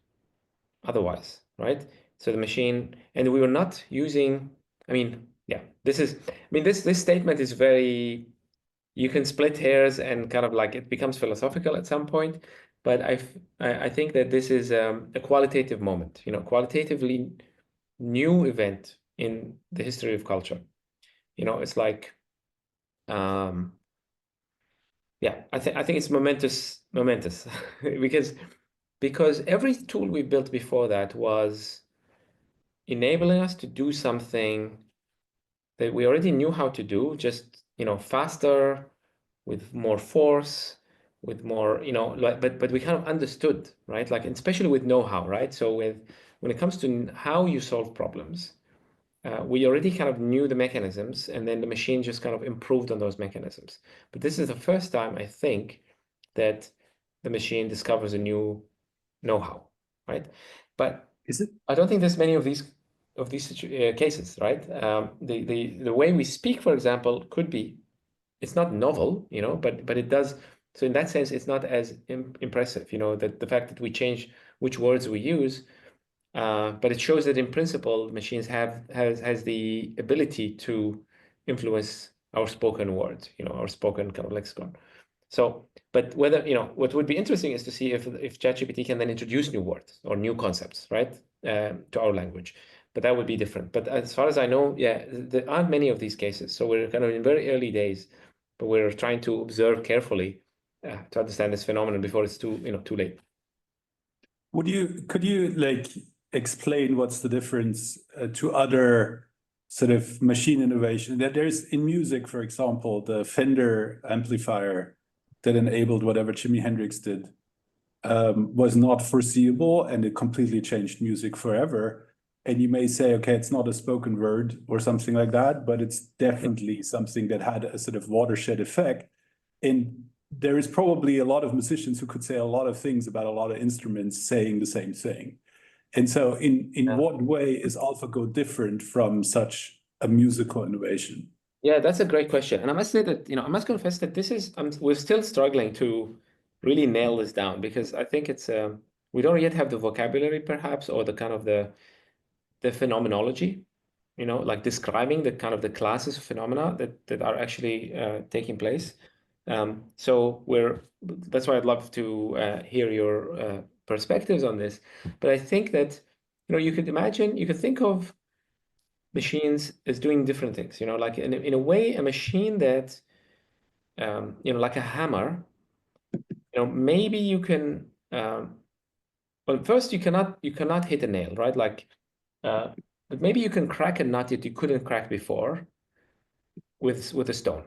otherwise, right? So the machine, and we were not using, this statement is very, you can split hairs and kind of like it becomes philosophical at some point, but I think that this is a qualitative moment, qualitatively new event in the history of culture. It's like, I think it's momentous because every tool we built before that was enabling us to do something that we already knew how to do, just faster, with more force, with more but we kind of understood, right? Like, especially with know-how, right? So when it comes to how you solve problems, we already kind of knew the mechanisms, and then the machine just kind of improved on those mechanisms. But this is the first time, I think, that the machine discovers a new know-how, right? But I don't think there's many of these cases, right? The way we speak, for example, could be, it's not novel, but it does. So in that sense, it's not as impressive, that the fact that we change which words we use. But it shows that in principle, machines has the ability to influence our spoken words, our spoken kind of lexicon. So, but whether, what would be interesting is to see if ChatGPT can then introduce new words or new concepts, right, to our language. But that would be different. But as far as I know, there aren't many of these cases. So we're kind of in very early days, but we're trying to observe carefully to understand this phenomenon before it's too late. Could you like explain what's the difference to other sort of machine innovation? That there's in music, for example, the Fender amplifier that enabled whatever Jimi Hendrix did was not foreseeable, and it completely changed music forever. And you may say, okay, it's not a spoken word or something like that, but it's definitely something that had a sort of watershed effect. And there is probably a lot of musicians who could say a lot of things about a lot of instruments saying the same thing. And so in what way is AlphaGo different from such a musical innovation? Yeah, that's a great question. And I must say that, I must confess that we're still struggling to really nail this down, because I think it's, we don't yet have the vocabulary perhaps, or the kind of the phenomenology, like describing the kind of the classes of phenomena that are actually taking place. So that's why I'd love to hear your perspectives on this. But I think that, you could think of machines as doing different things, like in a way, a machine that, like a hammer, maybe you can, well, first you cannot hit a nail, right? But maybe you can crack a nut that you couldn't crack before with a stone,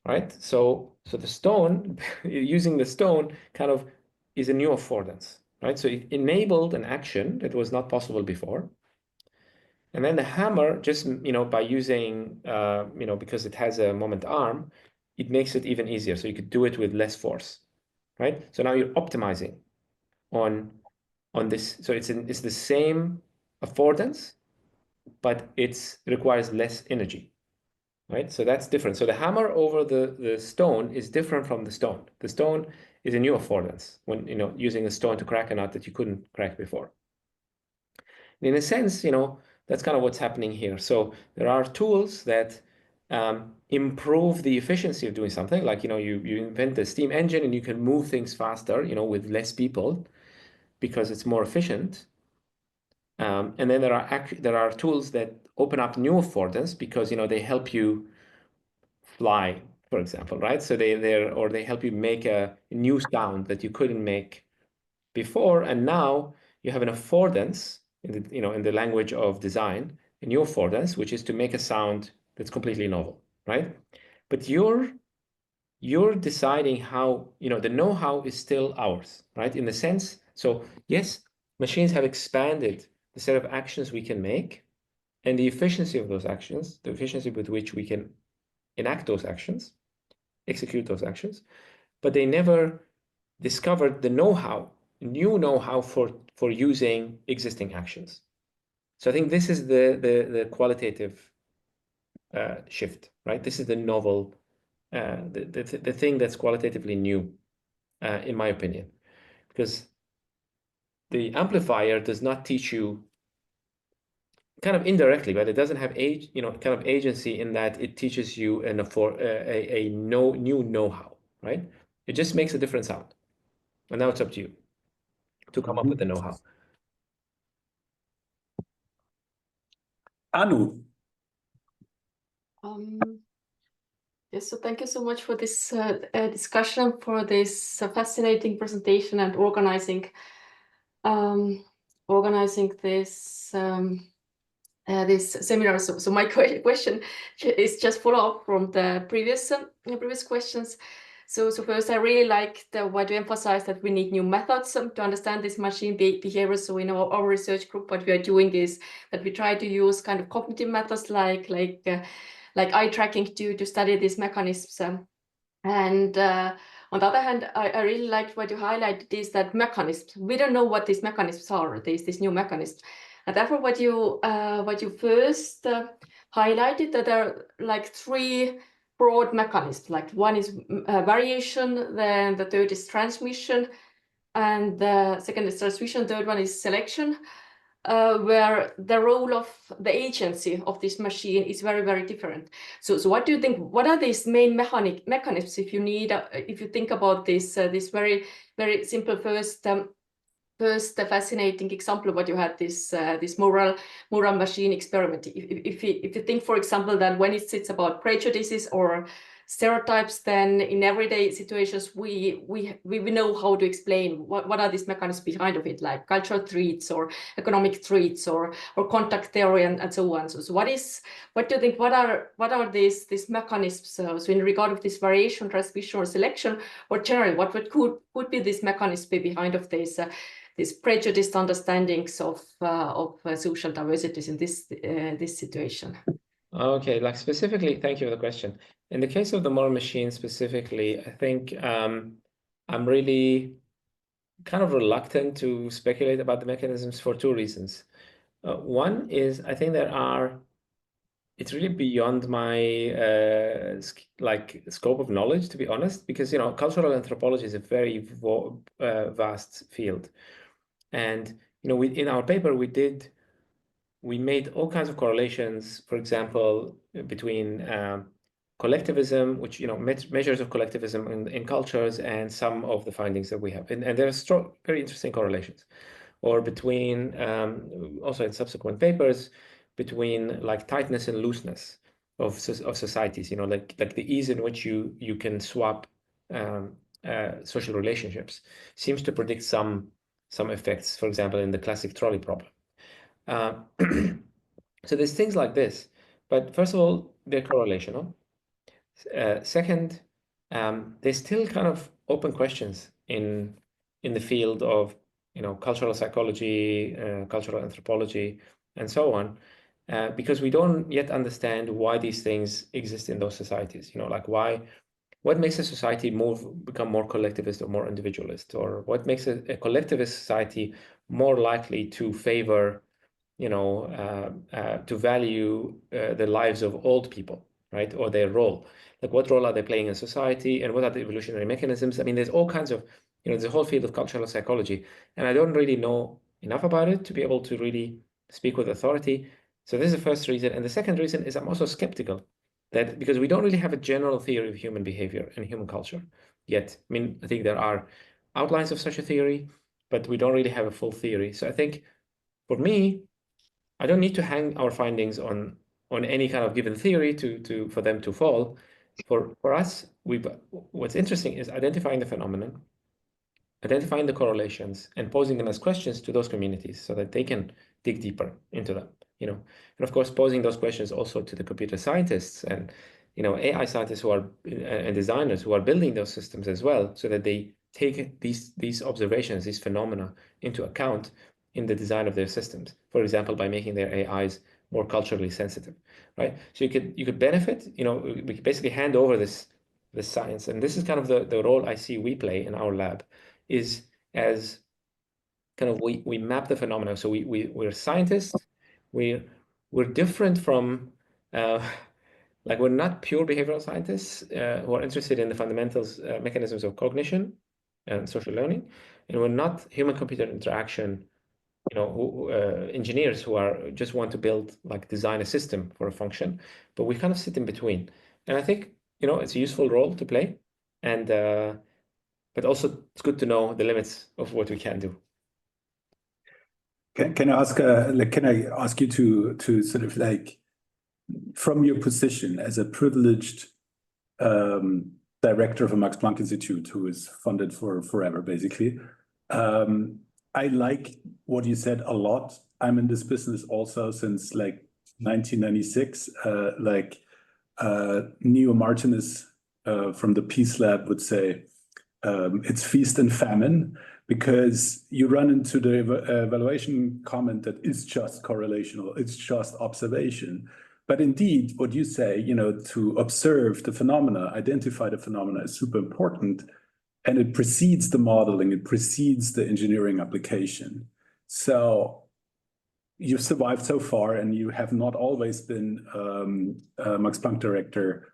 right? So the stone, using the stone kind of is a new affordance, right? So it enabled an action that was not possible before. And then the hammer, just, by using, because it has a moment arm, it makes it even easier. So you could do it with less force, right? So now you're optimizing on this. So it's the same affordance, but it requires less energy, right? So that's different. So the hammer over the stone is different from the stone. The stone is a new affordance when, using a stone to crack a nut that you couldn't crack before. And in a sense, that's kind of what's happening here. So there are tools that improve the efficiency of doing something. Like, you invent a steam engine and you can move things faster, with less people because it's more efficient. And then there are tools that open up new affordance because, they help you fly, for example, right? So they help you make a new sound that you couldn't make before. And now you have an affordance in the language of design, a new affordance, which is to make a sound that's completely novel, right? But you're deciding how, the know-how is still ours, right? In the sense, so yes, machines have expanded the set of actions we can make and the efficiency of those actions, the efficiency with which we can enact those actions, execute those actions, but they never discovered the know-how, new know-how for using existing actions. So I think this is the qualitative shift, right? This is the novel, the thing that's qualitatively new, in my opinion, because the amplifier does not teach you, kind of indirectly, but it doesn't have kind of agency in that it teaches you a new know-how, right? It just makes a different sound. And now it's up to you to come up with the know-how. Anu. Yes, so thank you so much for this discussion, for this fascinating presentation and organizing this this seminar. So my question is just follow up from the previous questions. So first, I really like what you emphasize, that we need new methods to understand this machine behavior. So in our research group, what we are doing is that we try to use kind of cognitive methods like eye tracking to study these mechanisms. And on the other hand, I really liked what you highlighted, is that mechanisms, we don't know what these mechanisms are, these new mechanisms. And therefore, what you first highlighted, that there are like three broad mechanisms. Like one is variation, then the third is transmission, and the second is transmission, third one is selection, where the role of the agency of this machine is very, very different. So what do you think? What are these main mechanisms? If you think about this, this very, very simple first fascinating example of what you had, this moral machine experiment. If you think, for example, that when it's about prejudices or stereotypes, then in everyday situations we know how to explain what are these mechanisms behind of it, like cultural traits or economic traits or contact theory and so on. So what do you think? What are these mechanisms? So in regard of this variation, transmission, or selection, or generally, what could be this mechanism behind of this? These prejudiced understandings of social diversities in this situation. Okay, like specifically, thank you for the question. In the case of the moral machine specifically, I think I'm really kind of reluctant to speculate about the mechanisms for two reasons. One is I think it's really beyond my scope of knowledge, to be honest, because cultural anthropology is a very vast field, and in our paper we made all kinds of correlations, for example, between collectivism, which measures of collectivism in cultures, and some of the findings that we have, and there are very interesting correlations, or between also in subsequent papers between like tightness and looseness of societies, like the ease in which you can swap social relationships seems to predict some effects, for example, in the classic trolley problem. So there's things like this, but first of all, they're correlational. Second, there's still kind of open questions in the field of cultural psychology, cultural anthropology, and so on, because we don't yet understand why these things exist in those societies. Like what makes a society become more collectivist or more individualist, or what makes a collectivist society more likely to favor, to value the lives of old people, right, or their role. Like what role are they playing in society, and what are the evolutionary mechanisms? I mean, there's all kinds of, there's a whole field of cultural psychology, and I don't really know enough about it to be able to really speak with authority. So this is the first reason. And the second reason is I'm also skeptical that because we don't really have a general theory of human behavior and human culture yet. I mean, I think there are outlines of such a theory, but we don't really have a full theory. So I think for me, I don't need to hang our findings on any kind of given theory for them to fall. For us, what's interesting is identifying the phenomenon, identifying the correlations, and posing them as questions to those communities so that they can dig deeper into them. And of course, posing those questions also to the computer scientists and AI scientists and designers who are building those systems as well, so that they take these observations, these phenomena into account in the design of their systems. For example, by making their AIs more culturally sensitive, right? So you could benefit. We could basically hand over this science, and this is kind of the role I see we play in our lab, is as kind of we map the phenomena. So we're scientists. We're different from like we're not pure behavioral scientists who are interested in the fundamentals, mechanisms of cognition and social learning, and we're not human-computer interaction engineers who just want to design a system for a function, but we kind of sit in between. And I think it's a useful role to play, and but also it's good to know the limits of what we can do. Can I ask you to sort of like, from your position as a privileged director of a Max Planck Institute who is funded for forever, basically. I like what you said a lot. I'm in this business also since like 1996. Neo Martinez from the Peace Lab would say, it's feast and famine, because you run into the evaluation comment that is just correlational, it's just observation. But indeed, what you say, to observe the phenomena, identify the phenomena is super important. And it precedes the modeling, it precedes the engineering application. So you've survived so far, and you have not always been a Max Planck director.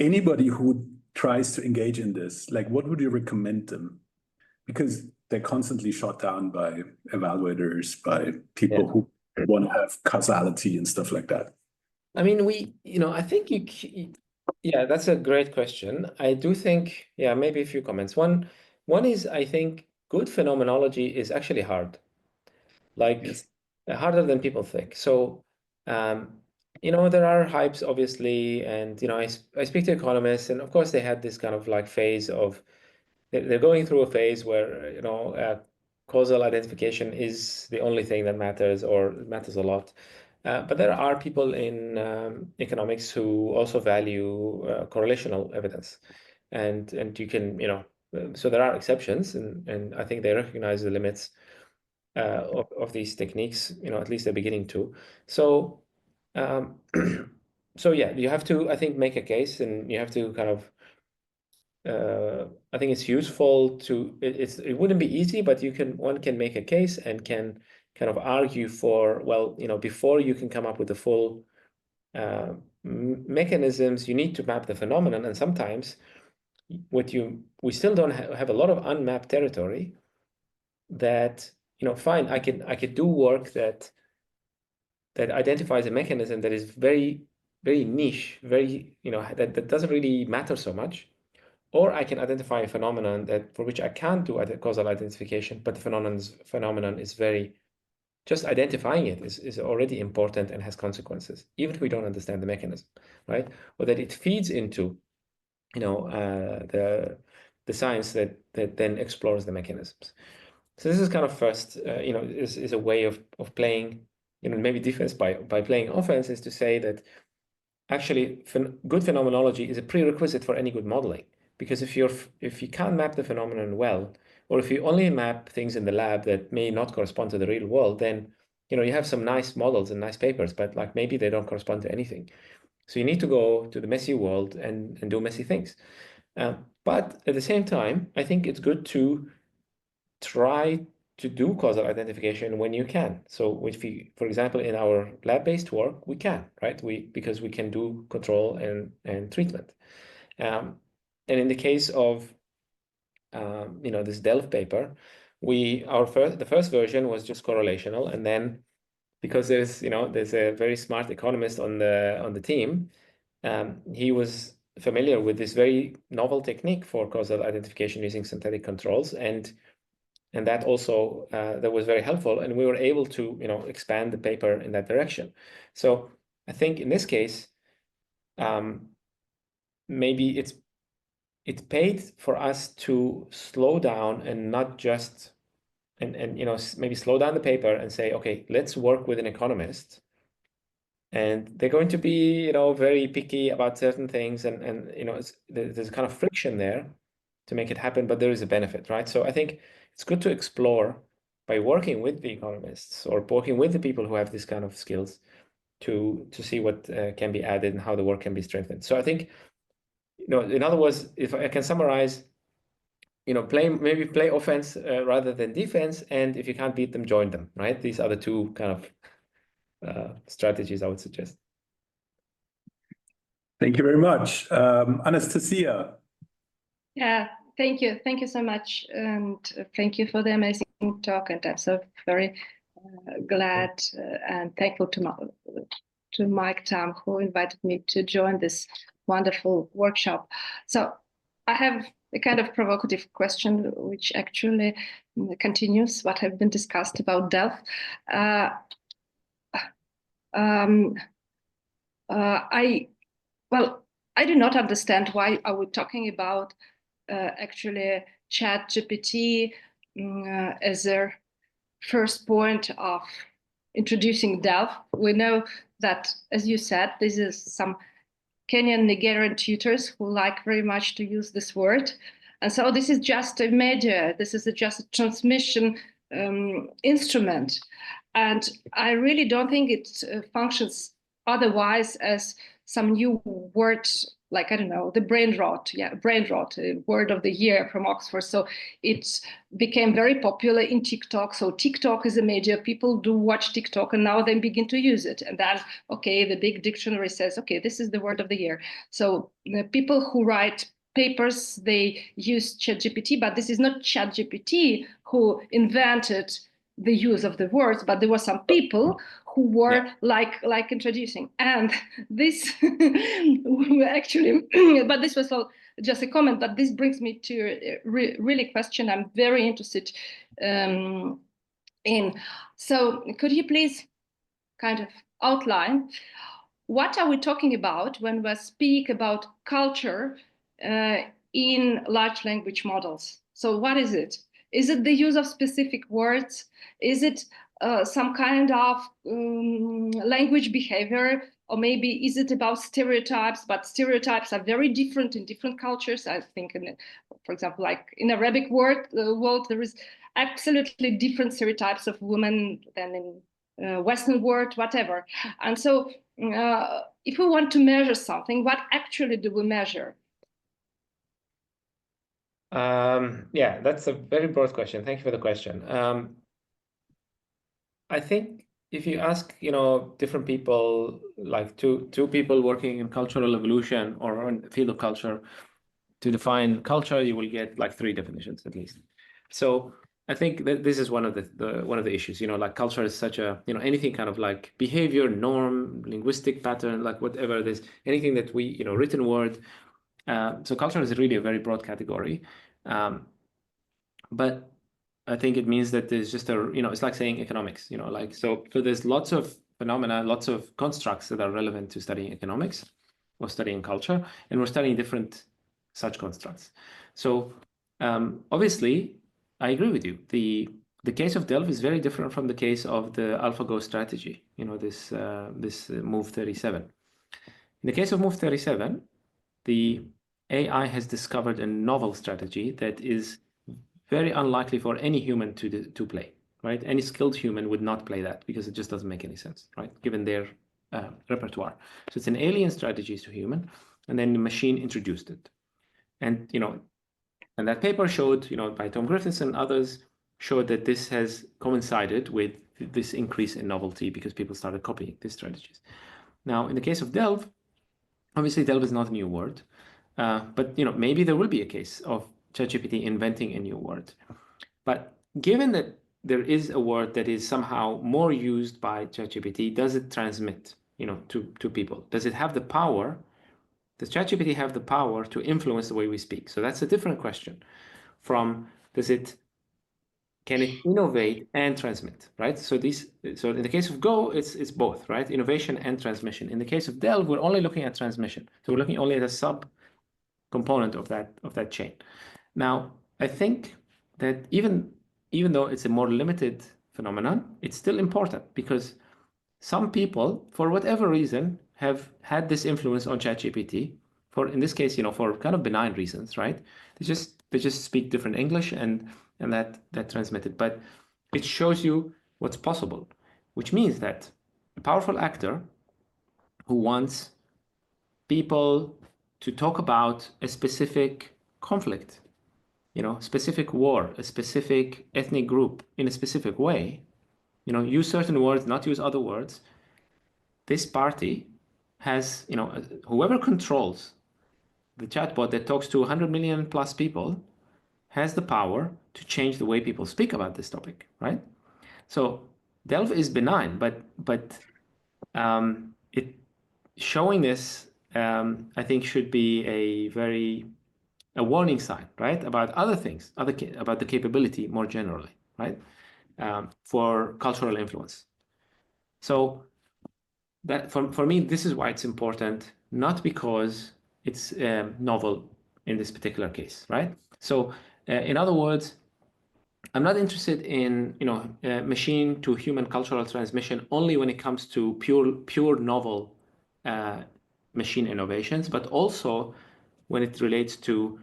Anybody who tries to engage in this, like, what would you recommend them? Because they're constantly shot down by evaluators, by people who want to have causality and stuff like that. I mean, I think yeah, that's a great question. I do think, maybe a few comments. One is, I think good phenomenology is actually hard, harder than people think. So, there are hypes, obviously, and, I speak to economists, and of course they had this kind of like phase of, they're going through a phase where, causal identification is the only thing that matters, or matters a lot. But there are people in economics who also value correlational evidence, and you can, so there are exceptions, and I think they recognize the limits of these techniques. At least they're beginning to. So, so yeah, you have to, I think, make a case, and you have to kind of I think it's useful to, it wouldn't be easy, but one can make a case and can kind of argue for, well, before you can come up with the full mechanisms, you need to map the phenomenon. And sometimes we still don't have a lot of unmapped territory that, fine, I could do work that identifies a mechanism that is very, very niche, very, that doesn't really matter so much. Or I can identify a phenomenon for which I can't do causal identification, but the phenomenon is very, just identifying it is already important and has consequences, even if we don't understand the mechanism, right? Or that it feeds into, the science that then explores the mechanisms. So this is kind of first, is a way of playing, maybe defense by playing offense, is to say that actually good phenomenology is a prerequisite for any good modeling. Because if you can't map the phenomenon well, or if you only map things in the lab that may not correspond to the real world, then you have some nice models and nice papers, but like maybe they don't correspond to anything. So you need to go to the messy world and do messy things. But at the same time, I think it's good to try to do causal identification when you can. So if for example, in our lab-based work, we can, right? Because we can do control and treatment. And in the case of, this Delft paper, the first version was just correlational, and then because there's a very smart economist on the team, he was familiar with this very novel technique for causal identification using synthetic controls, and that also that was very helpful, and we were able to expand the paper in that direction. So I think in this case, maybe it's paid for us to slow down and not just and maybe slow down the paper and say, okay, let's work with an economist, and they're going to be very picky about certain things, and there's a kind of friction there to make it happen, but there is a benefit, right? So I think it's good to explore by working with the economists or working with the people who have this kind of skills to see what can be added and how the work can be strengthened. So I think, in other words, if I can summarize, play offense rather than defense, and if you can't beat them, join them, right? These are the two kind of strategies I would suggest. Thank you very much. Anastasia. Yeah, thank you. Thank you so much. And thank you for the amazing talk. And I'm so very glad and thankful to Mike Tam, who invited me to join this wonderful workshop. So I have a kind of provocative question, which actually continues what have been discussed about Delft. I do not understand why are we talking about actually ChatGPT as a first point of introducing Delft. We know that, as you said, this is some Kenyan Nigerian tutors who like very much to use this word. And so this is just a media, this is just a transmission instrument. And I really don't think it functions otherwise as some new words, like, I don't know, the brain rot, word of the year from Oxford. So it became very popular in TikTok. So TikTok is a media, people do watch TikTok, and now they begin to use it. And then, okay, the big dictionary says, okay, this is the word of the year. So the people who write papers, they use ChatGPT, but this is not ChatGPT who invented the use of the words, but there were some people who were like introducing, and this actually, but this was all just a comment, but this brings me to a really question I'm very interested in. So could you please kind of outline what are we talking about when we speak about culture in large language models? So what is it? Is it the use of specific words? Is it some kind of language behavior? Or maybe is it about stereotypes? But stereotypes are very different in different cultures. I think, for example, like in Arabic world, there is absolutely different stereotypes of women than in Western world, whatever. And so if we want to measure something, what actually do we measure? Yeah, that's a very broad question. Thank you for the question. I think if you ask, different people, like two people working in cultural evolution or in the field of culture, to define culture, you will get like 3 definitions at least. So I think that this is one of the issues. Like culture is such a anything kind of like behavior, norm, linguistic pattern, like whatever it is, anything that we written word. So culture is really a very broad category, but I think it means that there's just it's like saying economics. So there's lots of phenomena, lots of constructs that are relevant to studying economics or studying culture, and we're studying different such constructs. So obviously, I agree with you. The case of Delve is very different from the case of the AlphaGo strategy. This Move 37. In the case of Move 37, the AI has discovered a novel strategy that is very unlikely for any human to play. Right? Any skilled human would not play that because it just doesn't make any sense, right? Given their repertoire. So it's an alien strategy to human, and then the machine introduced it. And and that paper showed, by Tom Griffiths and others, showed that this has coincided with this increase in novelty because people started copying these strategies. Now, in the case of Delve, obviously Delve is not a new word, but maybe there will be a case of ChatGPT inventing a new word. But given that there is a word that is somehow more used by ChatGPT, does it transmit, to people? Does it have the power? Does ChatGPT have the power to influence the way we speak? So that's a different question from can it innovate and transmit, right? So in the case of Go, it's both, right? Innovation and transmission. In the case of Delve, we're only looking at transmission. So we're looking only at a sub component of that chain. Now, I think that even though it's a more limited phenomenon, it's still important because some people, for whatever reason, have had this influence on ChatGPT. In this case, for kind of benign reasons, right? They just speak different English and that transmitted. But it shows you what's possible, which means that a powerful actor who wants people to talk about a specific conflict, specific war, a specific ethnic group in a specific way, use certain words, not use other words. This party has, whoever controls the chatbot that talks to 100 million plus people has the power to change the way people speak about this topic, right? So Delve is benign, but it showing this, I think, should be a warning sign, right, about other things, about the capability more generally, right, for cultural influence. So that for me, this is why it's important, not because it's novel in this particular case, right? So in other words, I'm not interested in machine to human cultural transmission only when it comes to pure novel machine innovations, but also when it relates to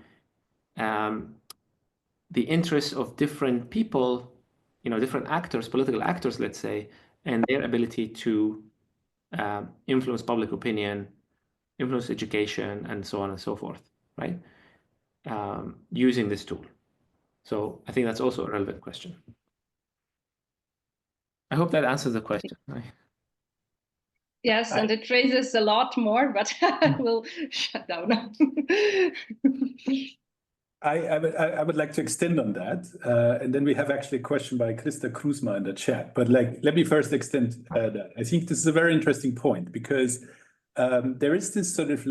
the interests of different people, different actors, political actors, let's say, and their ability to influence public opinion, influence education, and so on and so forth, right? Using this tool. So I think that's also a relevant question. I hope that answers the question. Yes, and it raises a lot more, but I will shut down now. I would like to extend on that. And then we have actually a question by Krista Kruzma in the chat. But let me first extend that. I think this is a very interesting point because there is this sort of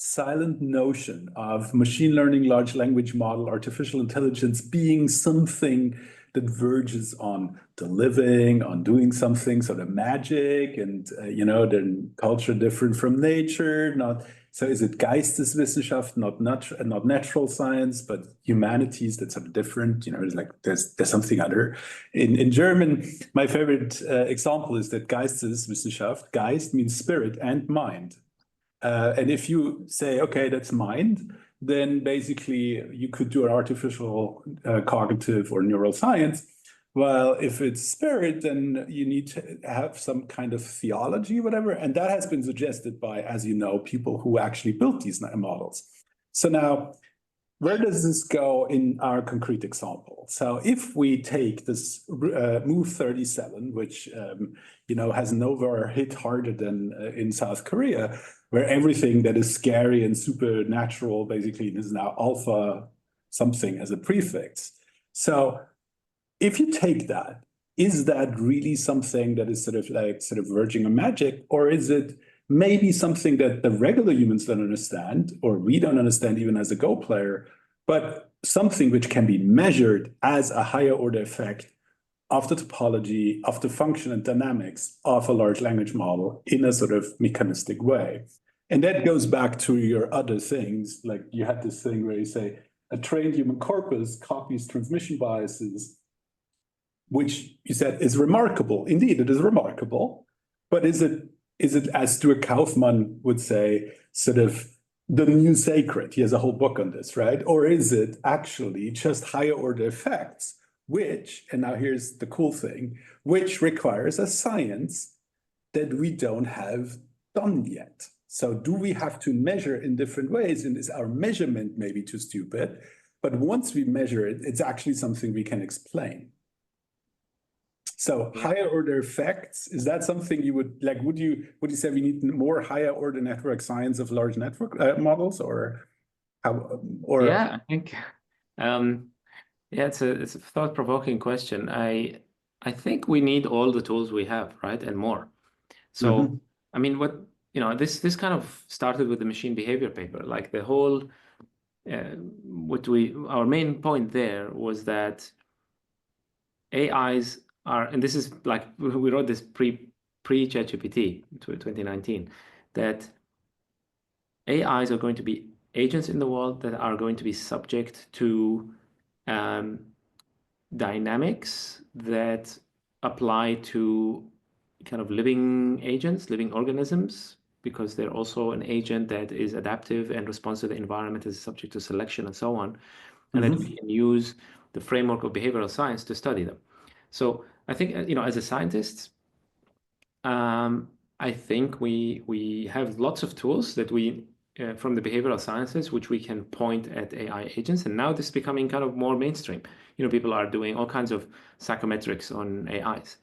silent notion of machine learning, large language model, artificial intelligence being something that verges on the living, on doing something sort of magic, and then culture different from nature. So is it Geisteswissenschaft, not natural science, but humanities that's sort of different? There's something other. In German, my favorite example is that Geisteswissenschaft, Geist means spirit and mind. And if you say, okay, that's mind, then basically you could do an artificial cognitive or neuroscience. Well, if it's spirit, then you need to have some kind of theology, whatever. And that has been suggested by, as you know, people who actually built these models. So now where does this go in our concrete example? So if we take this Move 37, which has nowhere hit harder than in South Korea, where everything that is scary and supernatural basically is now alpha something as a prefix. So if you take that, is that really something that is sort of verging on magic, or is it maybe something that the regular humans don't understand, or we don't understand even as a Go player, but something which can be measured as a higher order effect of the topology, of the function and dynamics of a large language model in a sort of mechanistic way? And that goes back to your other things, like you had this thing where you say a trained human corpus copies transmission biases, which you said is remarkable. Indeed, it is remarkable, but is it, as Stuart Kaufman would say, sort of the new sacred? He has a whole book on this, right? Or is it actually just higher order effects, which, and now here's the cool thing, which requires a science that we don't have done yet? So do we have to measure in different ways? And is our measurement maybe too stupid? But once we measure it, it's actually something we can explain. So higher order effects, is that something you would like? Would you say we need more higher order network science of large network models, or how? Or yeah, I think it's a thought-provoking question. I think we need all the tools we have, right, and more. So I mean, this kind of started with the machine behavior paper. Like the whole our main point there was that AIs are, and this is like we wrote this pre-ChatGPT 2019, that AIs are going to be agents in the world that are going to be subject to dynamics that apply to kind of living agents, living organisms, because they're also an agent that is adaptive and responds to the environment, is subject to selection and so on, and that we can use the framework of behavioral science to study them. So I think, as a scientist, I think we have lots of tools that we, from the behavioral sciences, which we can point at AI agents. And now this is becoming kind of more mainstream. People are doing all kinds of psychometrics on AIs,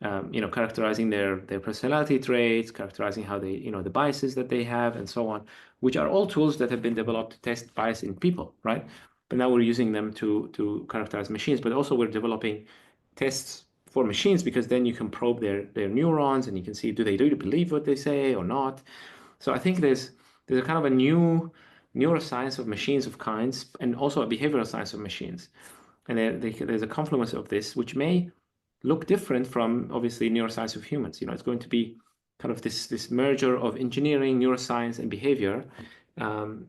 characterizing their personality traits, characterizing how they, the biases that they have and so on, which are all tools that have been developed to test bias in people, right? But now we're using them to characterize machines, but also we're developing tests for machines, because then you can probe their neurons and you can see, do they really believe what they say or not? So I think there's a kind of a new neuroscience of machines of kinds, and also a behavioral science of machines. And there's a confluence of this, which may look different from, obviously, neuroscience of humans. It's going to be kind of this merger of engineering, neuroscience, and behavior. And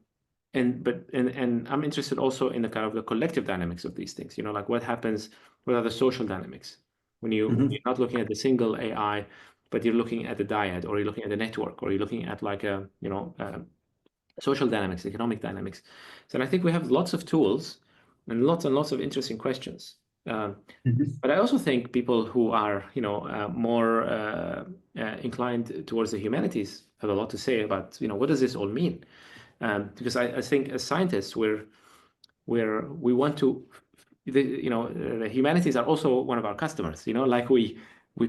I'm interested also in the kind of the collective dynamics of these things. Like what happens, what are the social dynamics when you're not looking at the single AI, but you're looking at the dyad, or you're looking at the network, or you're looking at like social dynamics, economic dynamics. So I think we have lots of tools and lots of interesting questions. But I also think people who are more inclined towards the humanities have a lot to say about what does this all mean. Because I think as scientists, we want to, the humanities are also one of our customers. Like we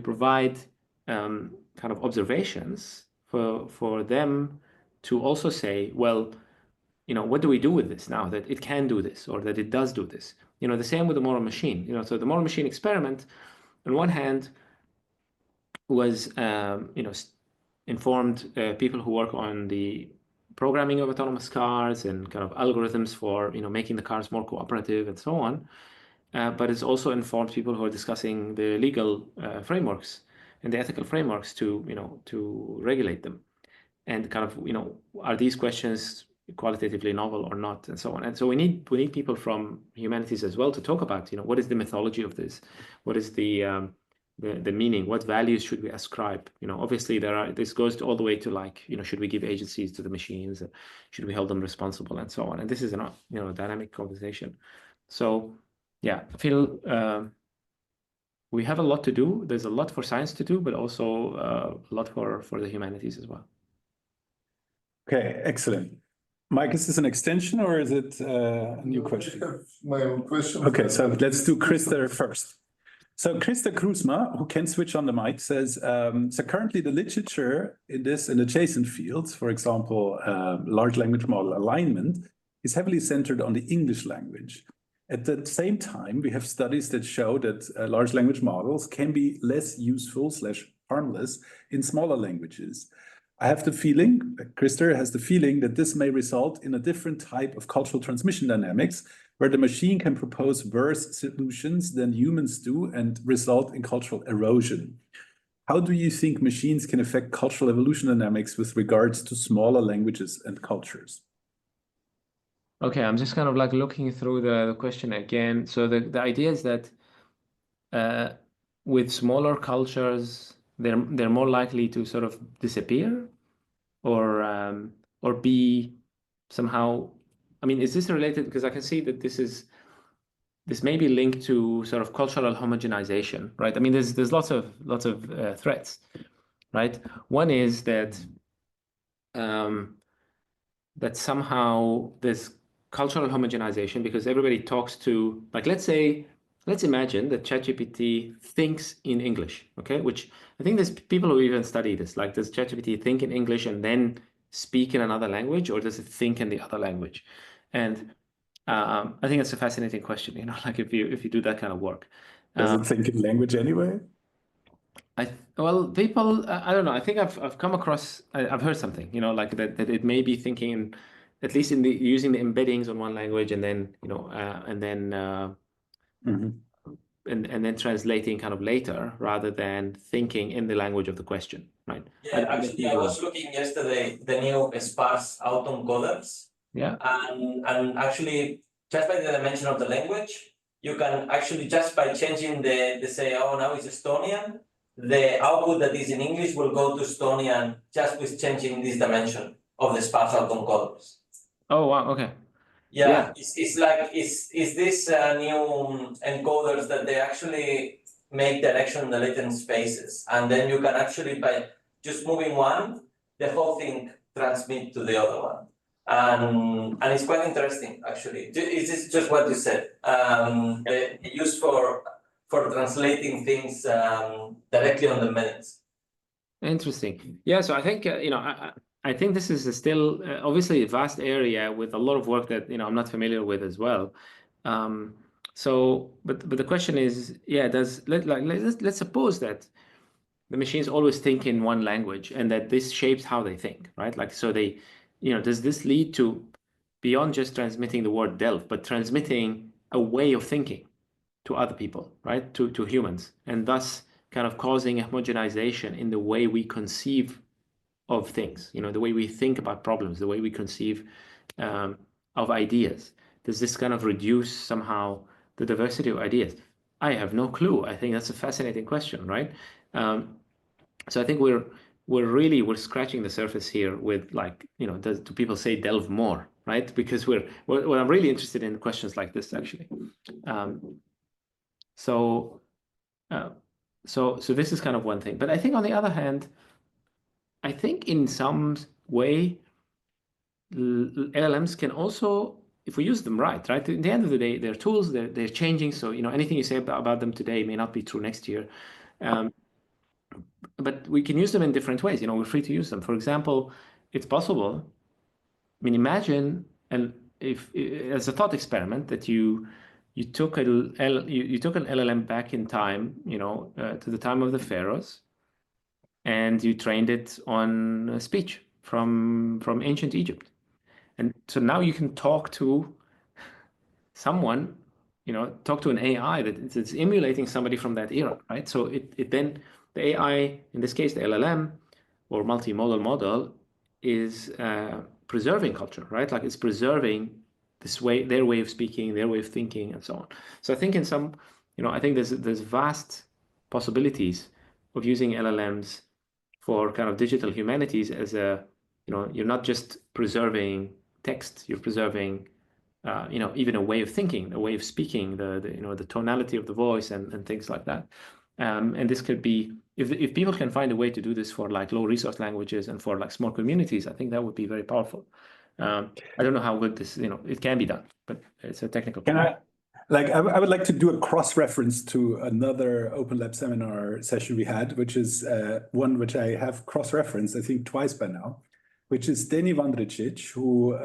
provide kind of observations for them to also say, well, what do we do with this now that it can do this, or that it does do this? The same with the moral machine. So the moral machine experiment, on one hand, was informed people who work on the programming of autonomous cars and kind of algorithms for making the cars more cooperative and so on. But it's also informed people who are discussing the legal frameworks and the ethical frameworks to regulate them, and kind of are these questions qualitatively novel or not, and so on. And so we need people from humanities as well to talk about what is the mythology of this, what is the meaning, what values should we ascribe? Obviously this goes all the way to like, should we give agencies to the machines? Should we hold them responsible, and so on? And this is a dynamic conversation. So yeah, I feel we have a lot to do. There's a lot for science to do, but also a lot for the humanities as well. Okay, excellent. Mike, is this an extension or is it a new question? I have my own question. Okay, so let's do Krista first. So Krista Krusma, who can switch on the mic, says, so currently the literature in this and adjacent fields, for example, large language model alignment, is heavily centered on the English language. At the same time, we have studies that show that large language models can be less useful / harmless in smaller languages. I have the feeling, Krista has the feeling that this may result in a different type of cultural transmission dynamics where the machine can propose worse solutions than humans do and result in cultural erosion. How do you think machines can affect cultural evolution dynamics with regards to smaller languages and cultures? Okay, I'm just kind of like looking through the question again. So the idea is that with smaller cultures, they're more likely to sort of disappear or be somehow. I mean, is this related? Because I can see that this may be linked to sort of cultural homogenization, right? I mean, there's lots of threats, right? One is that that somehow there's cultural homogenization because everybody talks to, like, let's imagine that ChatGPT thinks in English, okay? Which I think there's people who even study this. Like, does ChatGPT think in English and then speak in another language, or does it think in the other language? And I think it's a fascinating question, you know, like if you do that kind of work. Does it think in language anyway? Well, people, I don't know. I think I've come across, I've heard something, you know, like that it may be thinking in, at least in using the embeddings on one language and then, you know, and then translating kind of later rather than thinking in the language of the question, right? Yeah, actually, I was looking yesterday the new sparse autoencoders. Yeah. And actually, just by the dimension of the language, you can actually, just by changing the say, oh, now it's Estonian, the output that is in English will go to Estonian just with changing this dimension of the sparse autoencoders. Oh, wow, okay. Yeah. It's like, is this new encoders that they actually make direction in the latent spaces. And then you can actually, by just moving one, the whole thing transmit to the other one. And it's quite interesting, actually. Is this just what you said? Used for translating things directly on the minutes. Interesting. Yeah, so I think, you know, I think this is still obviously a vast area with a lot of work that, you know, I'm not familiar with as well. So, but the question is, yeah, let's suppose that the machines always think in one language and that this shapes how they think, right? Like, so they, you know, does this lead to beyond just transmitting the word delve, but transmitting a way of thinking to other people, right? To humans, and thus kind of causing a homogenization in the way we conceive of things, you know, the way we think about problems, the way we conceive of ideas. Does this kind of reduce somehow the diversity of ideas? I have no clue. I think that's a fascinating question, right? So I think we're scratching the surface here with, like, you know, do people say delve more, right? Because well, I'm really interested in questions like this, actually. So this is kind of one thing. But I think on the other hand, I think in some way, LLMs can also, if we use them right? At the end of the day, they're tools, they're changing. So, you know, anything you say about them today may not be true next year. But we can use them in different ways. You know, we're free to use them. For example, it's possible. I mean, imagine, and if as a thought experiment, that you took an LLM back in time, you know, to the time of the pharaohs, and you trained it on speech from ancient Egypt, and so now you can talk to someone, you know, talk to an AI that's emulating somebody from that era, right? So it then, the AI, in this case, the LLM or multimodal model, is preserving culture, right? Like, it's preserving this way, their way of speaking, their way of thinking, and so on. So I think in some, you know, I think there's vast possibilities of using LLMs for kind of digital humanities as a, you know, you're not just preserving text, you're preserving you know, even a way of thinking, a way of speaking, the you know, the tonality of the voice and things like that. And this could be, if people can find a way to do this for like low resource languages and for like small communities, I think that would be very powerful. I don't know how good this, it can be done, but it's a technical Can problem. I would like to do a cross-reference to another Open Lab seminar session we had, which is one which I have cross-referenced, I think twice by now, which is Deni Vandricic, who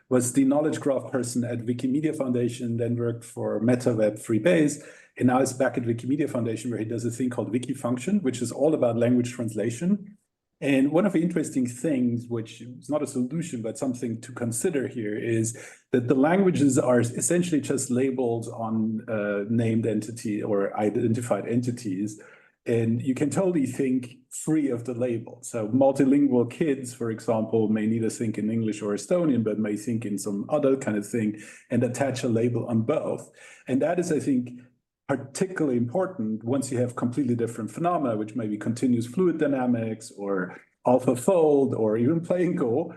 was the knowledge graph person at Wikimedia Foundation, then worked for MetaWeb Freebase, and now is back at Wikimedia Foundation, where he does a thing called Wikifunction, which is all about language translation. And one of the interesting things, which is not a solution, but something to consider here, is that the languages are essentially just labels on named entity or identified entities. And you can totally think free of the label. So multilingual kids, for example, may neither think in English or Estonian, but may think in some other kind of thing and attach a label on both. And that is, I think, particularly important once you have completely different phenomena, which may be continuous fluid dynamics or AlphaFold or even playing Go.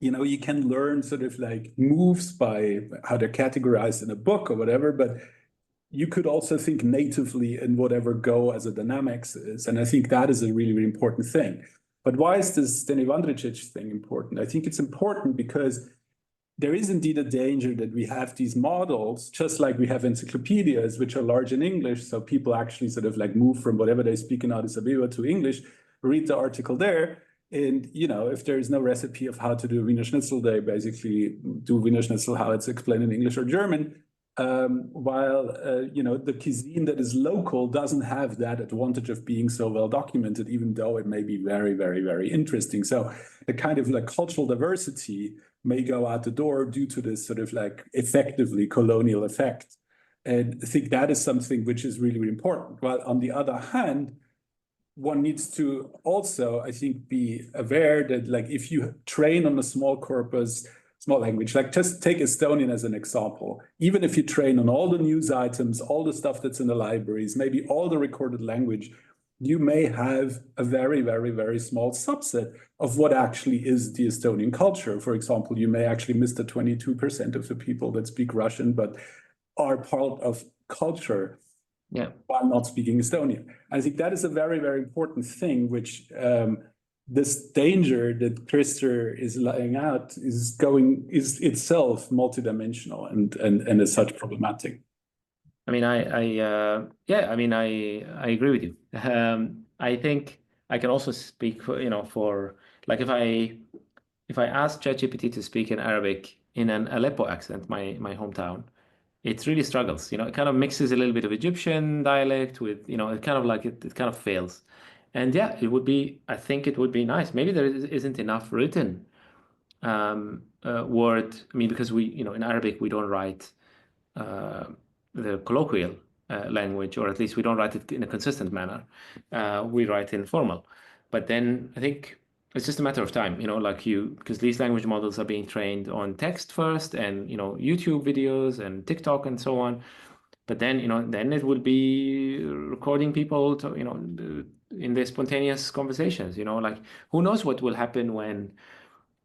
You can learn sort of like moves by how they're categorized in a book or whatever, but you could also think natively in whatever Go as a dynamics is. And I think that is a really, really important thing. But why is this Deni Vandricic thing important? I think it's important because there is indeed a danger that we have these models, just like we have encyclopedias, which are large in English. So people actually sort of like move from whatever they speak in Addis Ababa to English, read the article there. And, if there is no recipe of how to do Wiener Schnitzel, they basically do Wiener Schnitzel how it's explained in English or German. While, the cuisine that is local doesn't have that advantage of being so well documented, even though it may be very, very, very interesting. So the kind of like cultural diversity may go out the door due to this sort of like effectively colonial effect. And I think that is something which is really, really important. While on the other hand, one needs to also, I think, be aware that like if you train on a small corpus, small language, like just take Estonian as an example, even if you train on all the news items, all the stuff that's in the libraries, maybe all the recorded language, you may have a very, very, very small subset of what actually is the Estonian culture. For example, you may actually miss the 22% of the people that speak Russian, but are part of culture while not speaking Estonian. I think that is a very, very important thing, which this danger that Christer is laying out is itself multidimensional and as such problematic. I mean, I agree with you. I think I can also speak for like if I ask ChatGPT to speak in Arabic in an Aleppo accent, my hometown, it really struggles. It kind of mixes a little bit of Egyptian dialect with, it kind of like it kind of fails. And yeah, I think it would be nice. Maybe there isn't enough written word. I mean, because in Arabic, we don't write the colloquial language, or at least we don't write it in a consistent manner. We write informal. But then I think it's just a matter of time, because these language models are being trained on text first and, YouTube videos and TikTok and so on. But then, then it will be recording people to, in their spontaneous conversations, like who knows what will happen when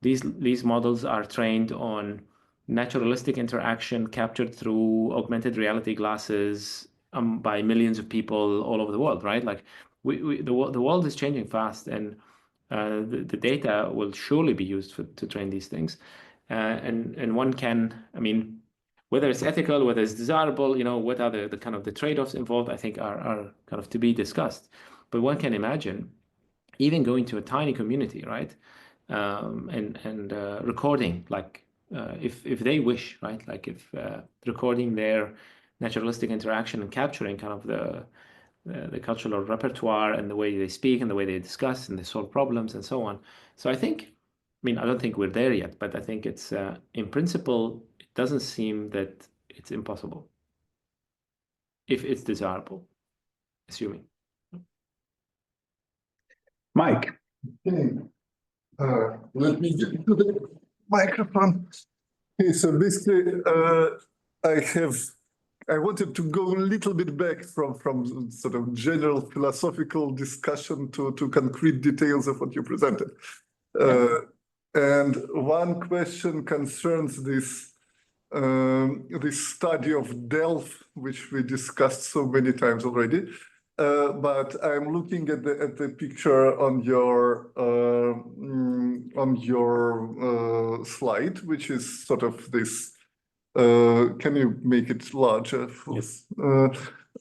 these models are trained on naturalistic interaction captured through augmented reality glasses by millions of people all over the world, right? Like the world is changing fast, and the data will surely be used to train these things. And one can, I mean, whether it's ethical, whether it's desirable, what are the kind of the trade-offs involved, I think are kind of to be discussed. But one can imagine even going to a tiny community, right? And recording, like if they wish, right? Like if recording their naturalistic interaction and capturing kind of the cultural repertoire and the way they speak and the way they discuss and they solve problems and so on. So I don't think we're there yet, but I think it's in principle, it doesn't seem that it's impossible if it's desirable, assuming. Mike. Okay. Let me get into the microphone. Okay, so basically, I wanted to go a little bit back from sort of general philosophical discussion to concrete details of what you presented. And one question concerns this study of Delph, which we discussed so many times already. but I'm looking at the picture on your slide, which is sort of this. Can you make it larger? Yes.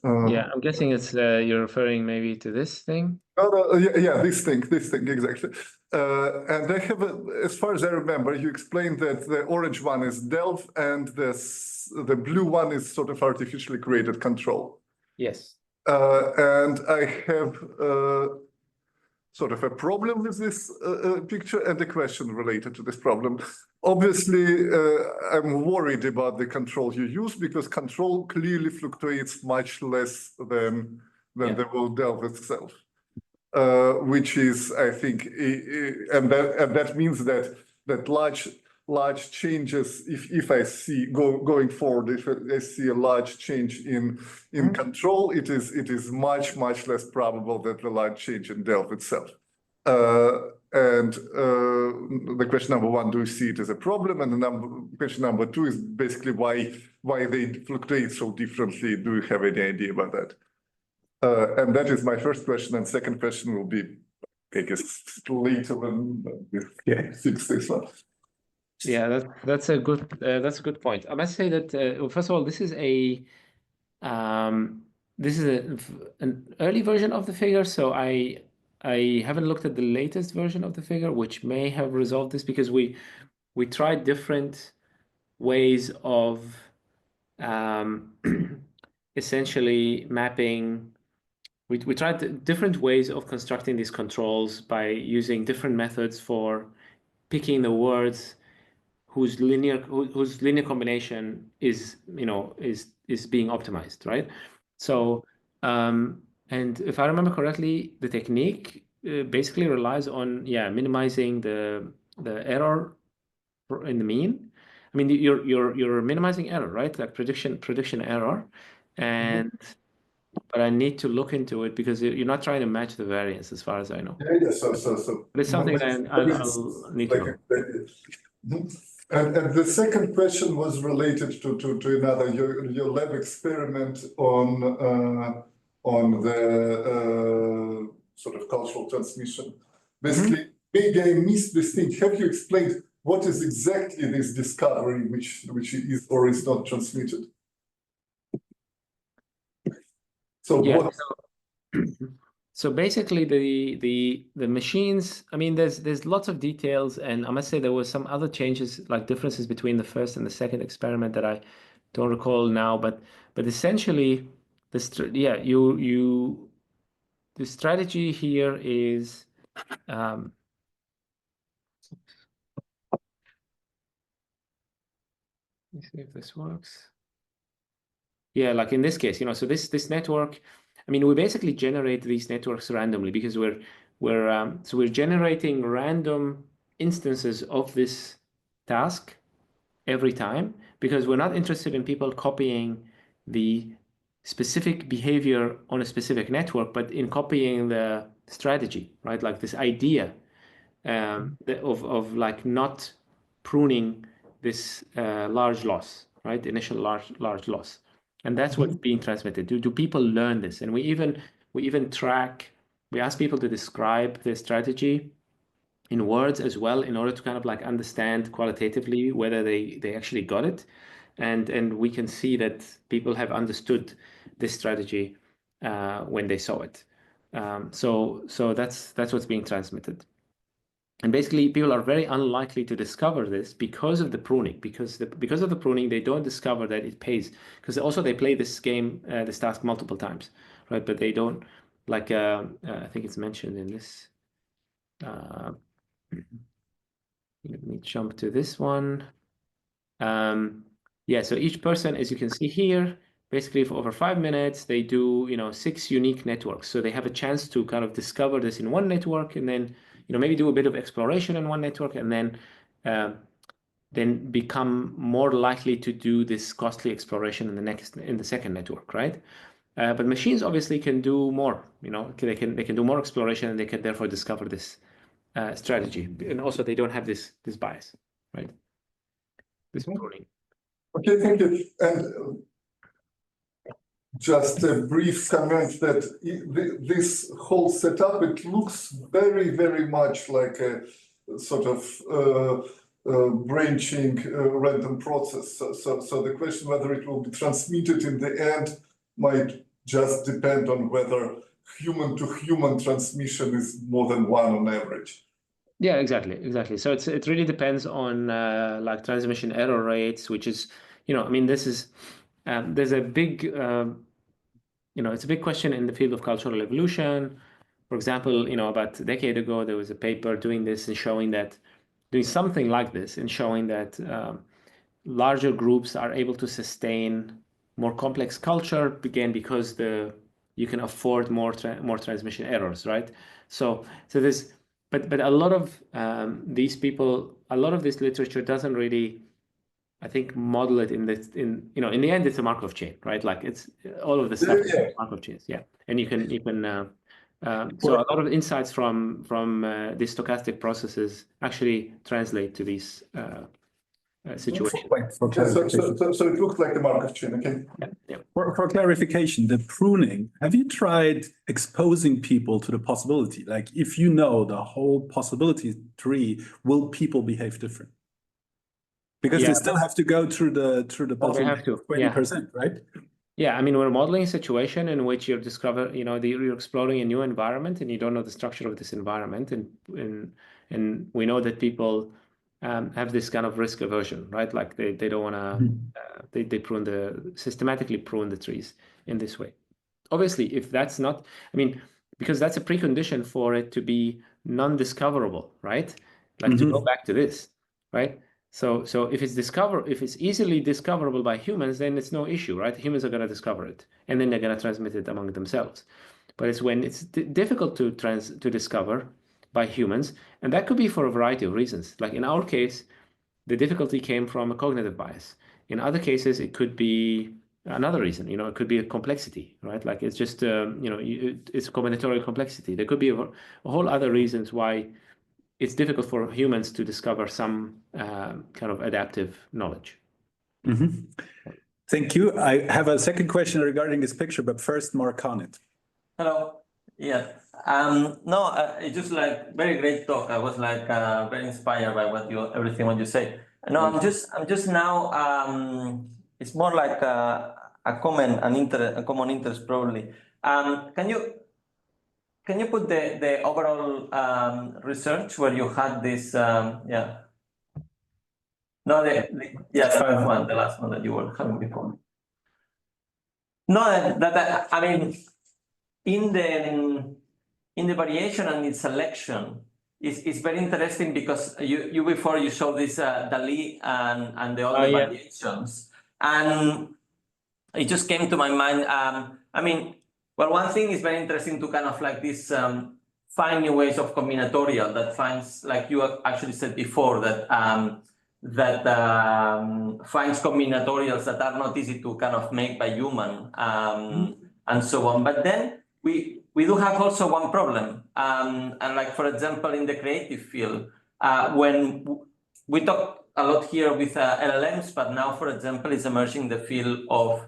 Yeah, I'm guessing it's you're referring maybe to this thing. No, yeah, this thing, exactly. And I have, as far as I remember, you explained that the orange one is DELV and the blue one is sort of artificially created control. Yes. And I have sort of a problem with this picture and a question related to this problem. Obviously, I'm worried about the control you use because control clearly fluctuates much less than the whole DELV itself. Which is, I think, and that means that large changes. If I see going forward, if I see a large change in control, it is much less probable that the large change in DELV itself. And the question number one: do you see it as a problem? And question number two is basically why they fluctuate so differently. Do you have any idea about that? And that is my first question. And second question will be, I guess, later when we fix this one. Yeah, that's a good point. I must say that first of all, this is an early version of the figure, so I haven't looked at the latest version of the figure, which may have resolved this because we tried different ways of essentially mapping. We tried different ways of constructing these controls by using different methods for picking the words whose linear combination is being optimized, right? So and if I remember correctly, the technique basically relies on minimizing the error in the mean. I mean, you're minimizing error, right? Like prediction error, and but I need to look into it because you're not trying to match the variance, as far as I know. Yeah. So. But it's something that I'll need to know. And the second question was related to another your lab experiment on the sort of cultural transmission. Basically, maybe I missed this thing. Have you explained what is exactly this discovery which is or is not transmitted? So yeah, what? So basically, the machines. I mean, there's lots of details, and I must say there was some other changes, like differences between the first and the second experiment that I don't recall now. But essentially, the strategy here is. Let me see if this works. Yeah, like in this case, so this network. I mean, we basically generate these networks randomly because we're generating random instances of this task every time because we're not interested in people copying the specific behavior on a specific network, but in copying the strategy, right? Like this idea of like not pruning this large loss, right? Initial large loss. And that's what's being transmitted. Do people learn this? And we even track, we ask people to describe their strategy in words as well in order to kind of like understand qualitatively whether they actually got it. And we can see that people have understood this strategy when they saw it. So that's what's being transmitted. And basically, people are very unlikely to discover this because of the pruning. Because of the pruning, they don't discover that it pays. Because also they play this game, this task multiple times, right? But they don't, like, I think it's mentioned in this. Let me jump to this one. Yeah, so each person, as you can see here, basically for over 5 minutes, they do 6 unique networks. So they have a chance to kind of discover this in one network, and then maybe do a bit of exploration in one network, and then become more likely to do this costly exploration in the second network, right? But machines obviously can do more. They can do more exploration, and they can therefore discover this strategy. And also, they don't have this bias, right? This pruning. Okay, thank you. And just a brief comment that this whole setup, it looks very, very much like a sort of branching random process. So the question whether it will be transmitted in the end might just depend on whether human-to-human transmission is more than one on average. Yeah, exactly. So it really depends on like transmission error rates, which is, I mean, this is there's a big, it's a big question in the field of cultural evolution. For example, about a decade ago, there was a paper doing this and doing something like this and showing that larger groups are able to sustain more complex culture, again, because you can afford more transmission errors, right? So there's, but a lot of these people, a lot of this literature doesn't really, I think, model it in the end, it's a Markov chain, right? Like it's all of the stuff is Markov chains, yeah. And you can so a lot of insights from these stochastic processes actually translate to these situations. So it looks like the Markov chain, okay? Yeah. For clarification, the pruning, have you tried exposing people to the possibility? Like if you know the whole possibility tree, will people behave different? Because they still have to go through the bottleneck of 20%, right? Yeah, I mean, we're modeling a situation in which you're you're exploring a new environment and you don't know the structure of this environment, and we know that people have this kind of risk aversion, right? Like they don't want to, they systematically prune the trees in this way. Obviously, if that's not, I mean, because that's a precondition for it to be non-discoverable, right? Like to go back to this, right? So if it's easily discoverable by humans, then it's no issue, right? Humans are going to discover it, and then they're going to transmit it among themselves. But it's when it's difficult to discover by humans, and that could be for a variety of reasons. Like in our case, the difficulty came from a cognitive bias. In other cases, it could be another reason. It could be a complexity, right? Like it's just it's combinatorial complexity. There could be a whole other reasons why it's difficult for humans to discover some kind of adaptive knowledge. Thank you. I have a second question regarding this picture, but first, Mark on it. Hello. Yeah. No, it's just like very great talk. I was like very inspired by everything what you say. No, I'm just now. It's more like a common interest probably. Can you put the overall research where you had this? Yeah. No, the last one that you were having before. No, I mean, in the variation and its selection, it's very interesting because you before you showed this Dali and the other variations, and it just came to my mind. I mean, well, one thing is very interesting to kind of like this find new ways of combinatorial that finds, like you actually said before, that finds combinatorials that are not easy to kind of make by human and so on. But then we do have also one problem, and like for example in the creative field, when we talk a lot here with LLMs, but now for example is emerging the field of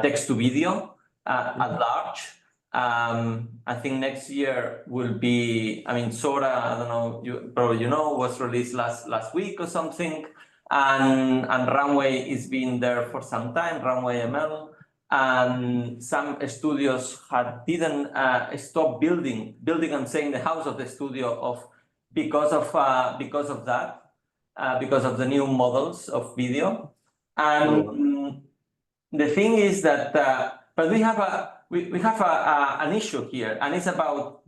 text to video at large. I think next year will be, I mean, Sora, I don't know, you probably was released last week or something, and Runway is being there for some time, Runway ML, and some studios didn't stop building and saying the house of the studio because of that, because of the new models of video. And the thing is that, but we have an issue here, and it's about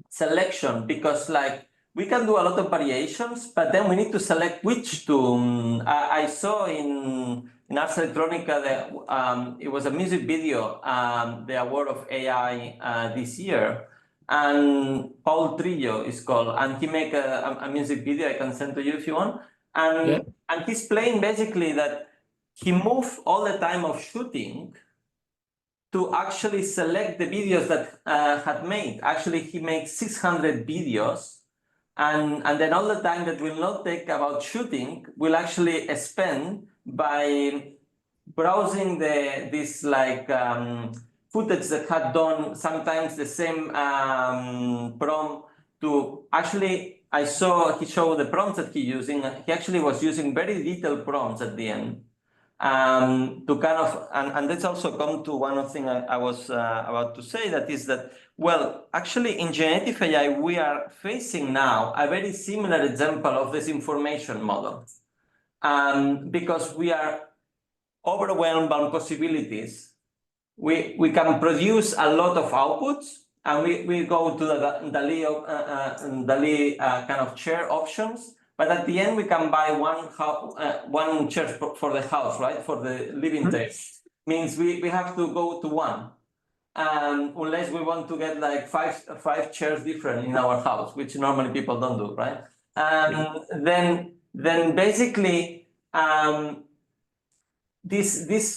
selection, because like we can do a lot of variations, but then we need to select which to. I saw in Ars Electronica that it was a music video, the award of AI this year, and Paul Trillo is called, and he make a music video. I can send to you if you want, and he's playing basically that he moved all the time of shooting to actually select the videos that had made. Actually, he makes 600 videos, and then all the time that will not take about shooting will actually spend by browsing this like footage that had done sometimes the same prompt to actually, he showed the prompts that he's using. He actually was using very detailed prompts at the end to kind of, and let's also come to one thing I was about to say, that is that, well, actually in generative AI, we are facing now a very similar example of this information model. Because we are overwhelmed by possibilities, we can produce a lot of outputs, and we go to the DALI kind of chair options. But at the end, we can buy one chair for the house, right? For the living space. Means we have to go to one. Unless we want to get like five chairs different in our house, which normally people don't do, right? Then basically, this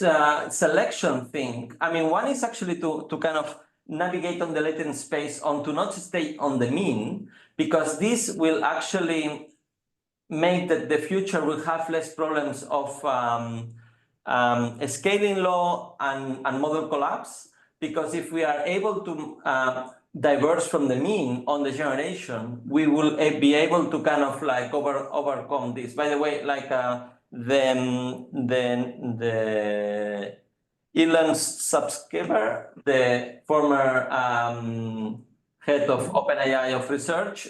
selection thing, I mean, one is actually to kind of navigate on the latent space to not stay on the mean, because this will actually make that the future will have less problems of scaling law and model collapse. Because if we are able to diverge from the mean on the generation, we will be able to kind of like overcome this. By the way, like the Elon subscriber, the former head of OpenAI of research,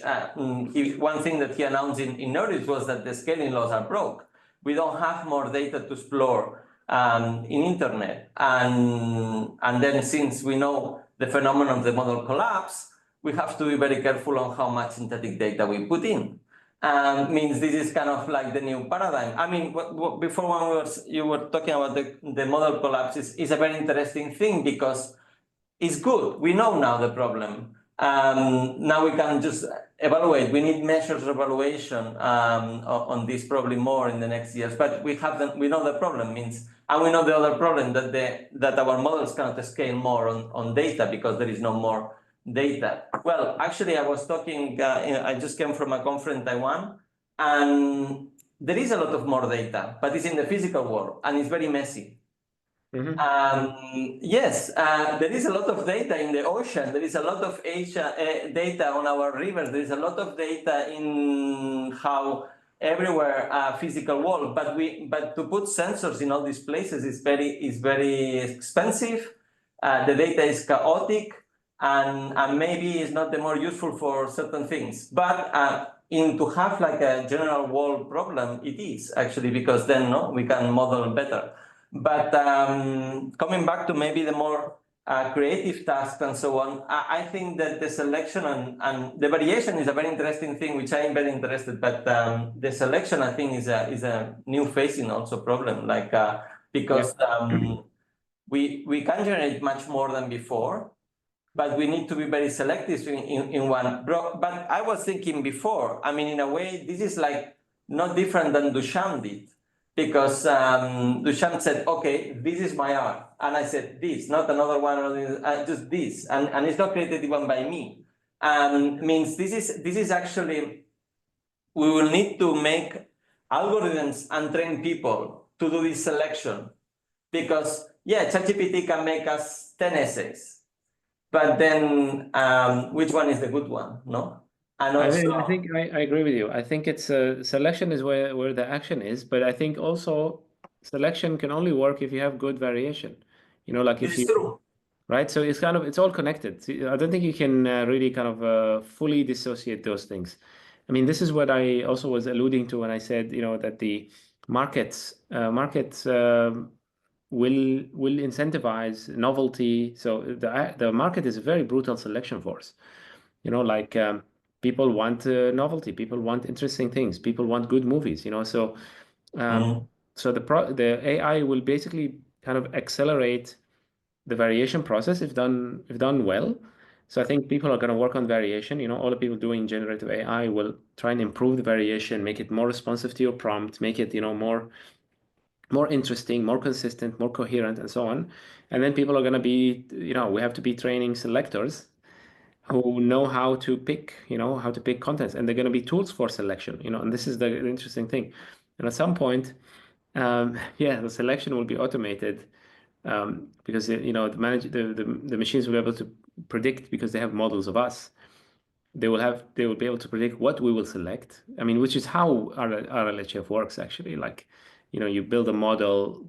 one thing that he announced in notice was that the scaling laws are broke. We don't have more data to explore in internet, and then since we know the phenomenon of the model collapse, we have to be very careful on how much synthetic data we put in. Means this is kind of like the new paradigm. I mean, before when you were talking about the model collapse is a very interesting thing, because it's good. We know now the problem. Now we can just evaluate. We need measures of evaluation on this probably more in the next years. But we know the problem means, and we know the other problem that our models cannot scale more on data because there is no more data. Well, actually, I was talking. I just came from a conference in Taiwan, and there is a lot of more data, but it's in the physical world and it's very messy. Yes, there is a lot of data in the ocean. There is a lot of data on our rivers. There is a lot of data in how everywhere physical world. But to put sensors in all these places is very expensive. The data is chaotic, and maybe it's not the more useful for certain things. But to have like a general world problem, it is actually, because then we can model better. But coming back to maybe the more creative tasks and so on, I think that the selection and the variation is a very interesting thing, which I am very interested. But the selection, I think, is a new facing also problem, like because we can generate much more than before, but we need to be very selective in one. But I was thinking before, I mean, in a way, this is like not different than Duchamp did. Because Duchamp said, okay, this is my art. And I said, this, not another one, just this. And it's not created even by me. Means this is actually, we will need to make algorithms and train people to do this selection. Because, yeah, ChatGPT can make us 10 essays. But then which one is the good one, no? And also, I think I agree with you. I think it's selection is where the action is, but I think also selection can only work if you have good variation. Like if you, true. Right? So it's all connected. I don't think you can really kind of fully dissociate those things. I mean, this is what I also was alluding to when I said, that the markets will incentivize novelty. So the market is a very brutal selection force. Like people want novelty, people want interesting things, people want good movies. So so the AI will basically kind of accelerate the variation process if done well. So I think people are going to work on variation. All the people doing generative AI will try and improve the variation, make it more responsive to your prompt, make it more interesting, more consistent, more coherent, and so on. And then people are going to be, we have to be training selectors who know how to pick, contents, and they're going to be tools for selection, and this is the interesting thing. And at some point, Yeah, the selection will be automated because the machines will be able to predict, because they have models of us. They will be able to predict what we will select. I mean, which is how RLHF works actually. Like, you build a model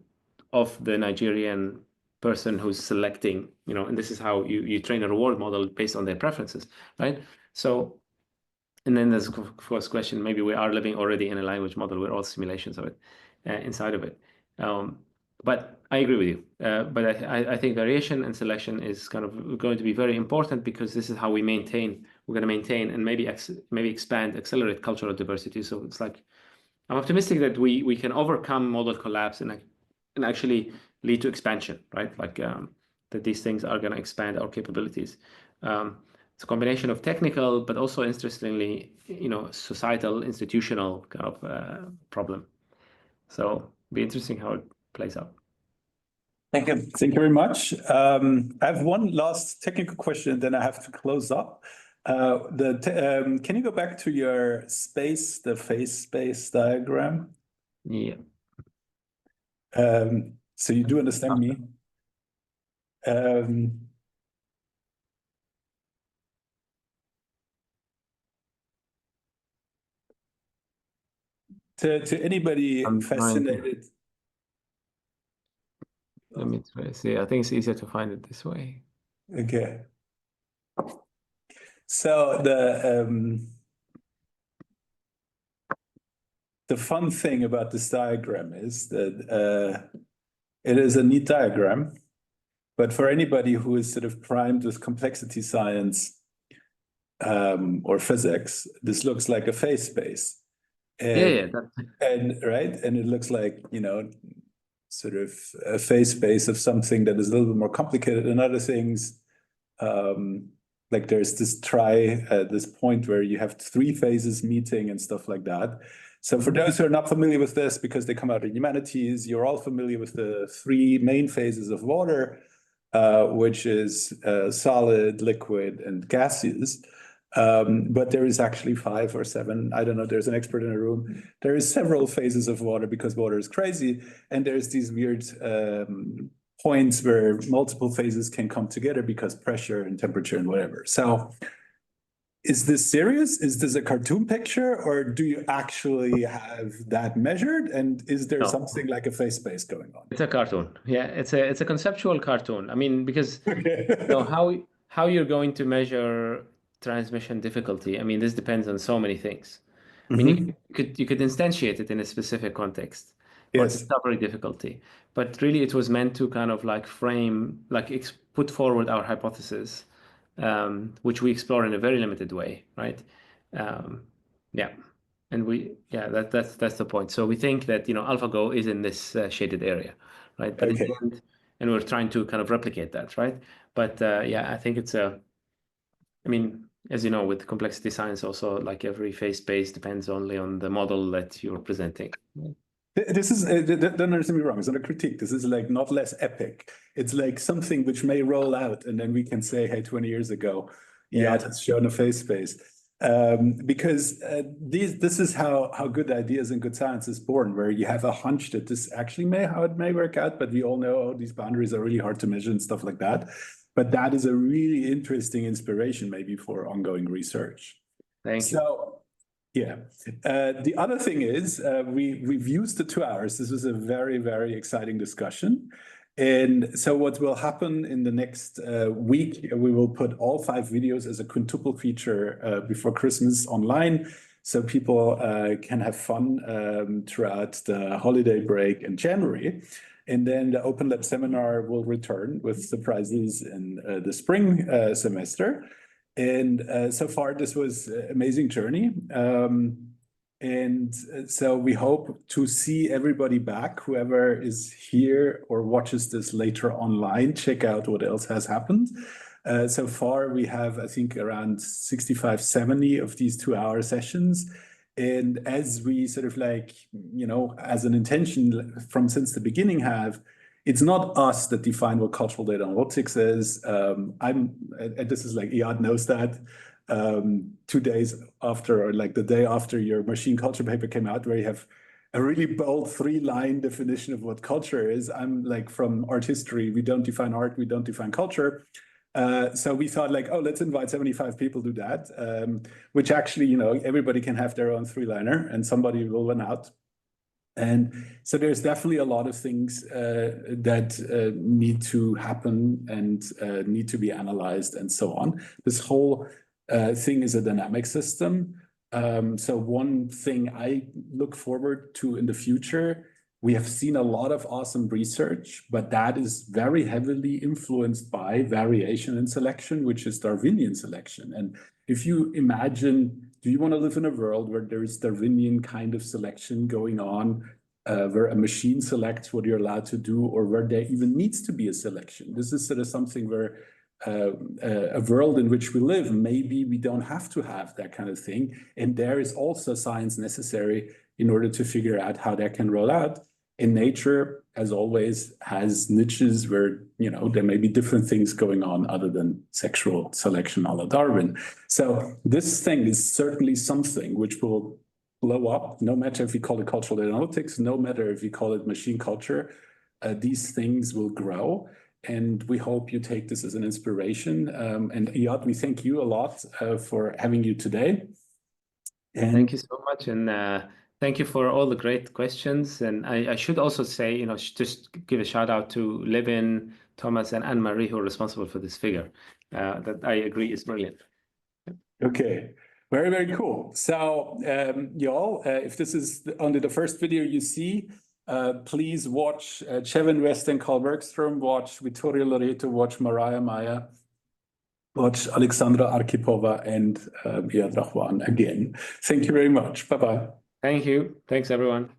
of the Nigerian person who's selecting, and this is how you train a reward model based on their preferences, right? So, and then there's of course question, maybe we are living already in a language model. We're all simulations of it inside of it. But I agree with you. But I think variation and selection is kind of going to be very important, because this is how we're going to maintain and maybe expand, accelerate cultural diversity. So it's like, I'm optimistic that we can overcome model collapse and actually lead to expansion, right? Like that these things are going to expand our capabilities. It's a combination of technical, but also interestingly, societal, institutional kind of problem. So be interesting how it plays out. Thank you. Thank you very much. I have one last technical question, and then I have to close up. Can you go back to your the phase space diagram? Yeah. So you do understand me? To anybody fascinated. Let me try to see. I think it's easier to find it this way. Okay. So the fun thing about this diagram is that it is a neat diagram, but for anybody who is sort of primed with complexity science or physics, this looks like a phase space. And, and it looks like, sort of a phase space of something that is a little bit more complicated, and other things, like there's this point where you have 3 phases meeting and stuff like that. So for those who are not familiar with this, because they come out in humanities, you're all familiar with the 3 main phases of water, which is solid, liquid, and gaseous. But there is actually 5 or 7. I don't know. There's an expert in the room. There is several phases of water, because water is crazy. And there's these weird points where multiple phases can come together because pressure and temperature and whatever. So is this serious? Is this a cartoon picture, or do you actually have that measured? And is there something like a phase space going on? It's a cartoon. Yeah, it's a conceptual cartoon. I mean, because how you're going to measure transmission difficulty, I mean, this depends on so many things. I mean, you could instantiate it in a specific context for discovery difficulty, but really it was meant to kind of like frame, like put forward our hypothesis, which we explore in a very limited way, right? Yeah, and that's the point. So we think that AlphaGo is in this shaded area, right? But in the end, and we're trying to kind of replicate that, right? But yeah, I think it's I mean, as you know, with complexity science, also like every phase space depends only on the model that you're presenting. This is, don't understand me wrong, it's not a critique. This is like not less epic. It's like something which may roll out, and then we can say, hey, 20 years ago, Iyad has shown a phase space. Because this is how good ideas and good science is born, where you have a hunch that this actually how it may work out, but we all know these boundaries are really hard to measure and stuff like that. But that is a really interesting inspiration maybe for ongoing research. Thank you. So, yeah. The other thing is we've used the 2 hours. This was a very, very exciting discussion. And so what will happen in the next week, we will put all 5 videos as a quintuple feature before Christmas online. So people can have fun throughout the holiday break in January. And then the Open Lab seminar will return with surprises in the spring semester. And so far, this was an amazing journey. And so we hope to see everybody back, whoever is here or watches this later online, check out what else has happened. So far, we have, I think, around 65, 70 of these 2-hour sessions. And as we sort of like, as an intention since the beginning it's not us that define what cultural data analytics is. And this is like, Iyad knows that. 2 days after, or like the day after your machine culture paper came out, where you have a really bold 3-line definition of what culture is. I'm like from art history, we don't define art, we don't define culture. So we thought like, oh, let's invite 75 people to that, which actually, you know, everybody can have their own 3-liner and somebody will win out. And so there's definitely a lot of things that need to happen and need to be analyzed and so on. This whole thing is a dynamic system. So one thing I look forward to in the future, we have seen a lot of awesome research, but that is very heavily influenced by variation and selection, which is Darwinian selection. And if you imagine, do you want to live in a world where there is Darwinian kind of selection going on, where a machine selects what you're allowed to do, or where there even needs to be a selection? This is sort of something where a world in which we live, maybe we don't have to have that kind of thing. And there is also science necessary in order to figure out how that can roll out. And nature, as always, has niches where, you know, there may be different things going on other than sexual selection a la Darwin. So this thing is certainly something which will blow up, no matter if we call it cultural analytics, no matter if we call it machine culture, these things will grow. And we hope you take this as an inspiration. And Iyad, we thank you a lot for having you today. And thank you so much. And thank you for all the great questions. And I should also say, you know, just give a shout out to Levin, Thomas, and Anne-Marie, who are responsible for this figure. That I agree is brilliant. Okay, very, very cool. So y'all, if this is only the first video you see, please watch Chevin West and Carl Bergstrom, watch Vittorio Loreto, watch Mariah Maya, watch Alexandra Arkhipova and Iyad Rahwan again. Thank you very much. Bye-bye. Thank you. Thanks, everyone.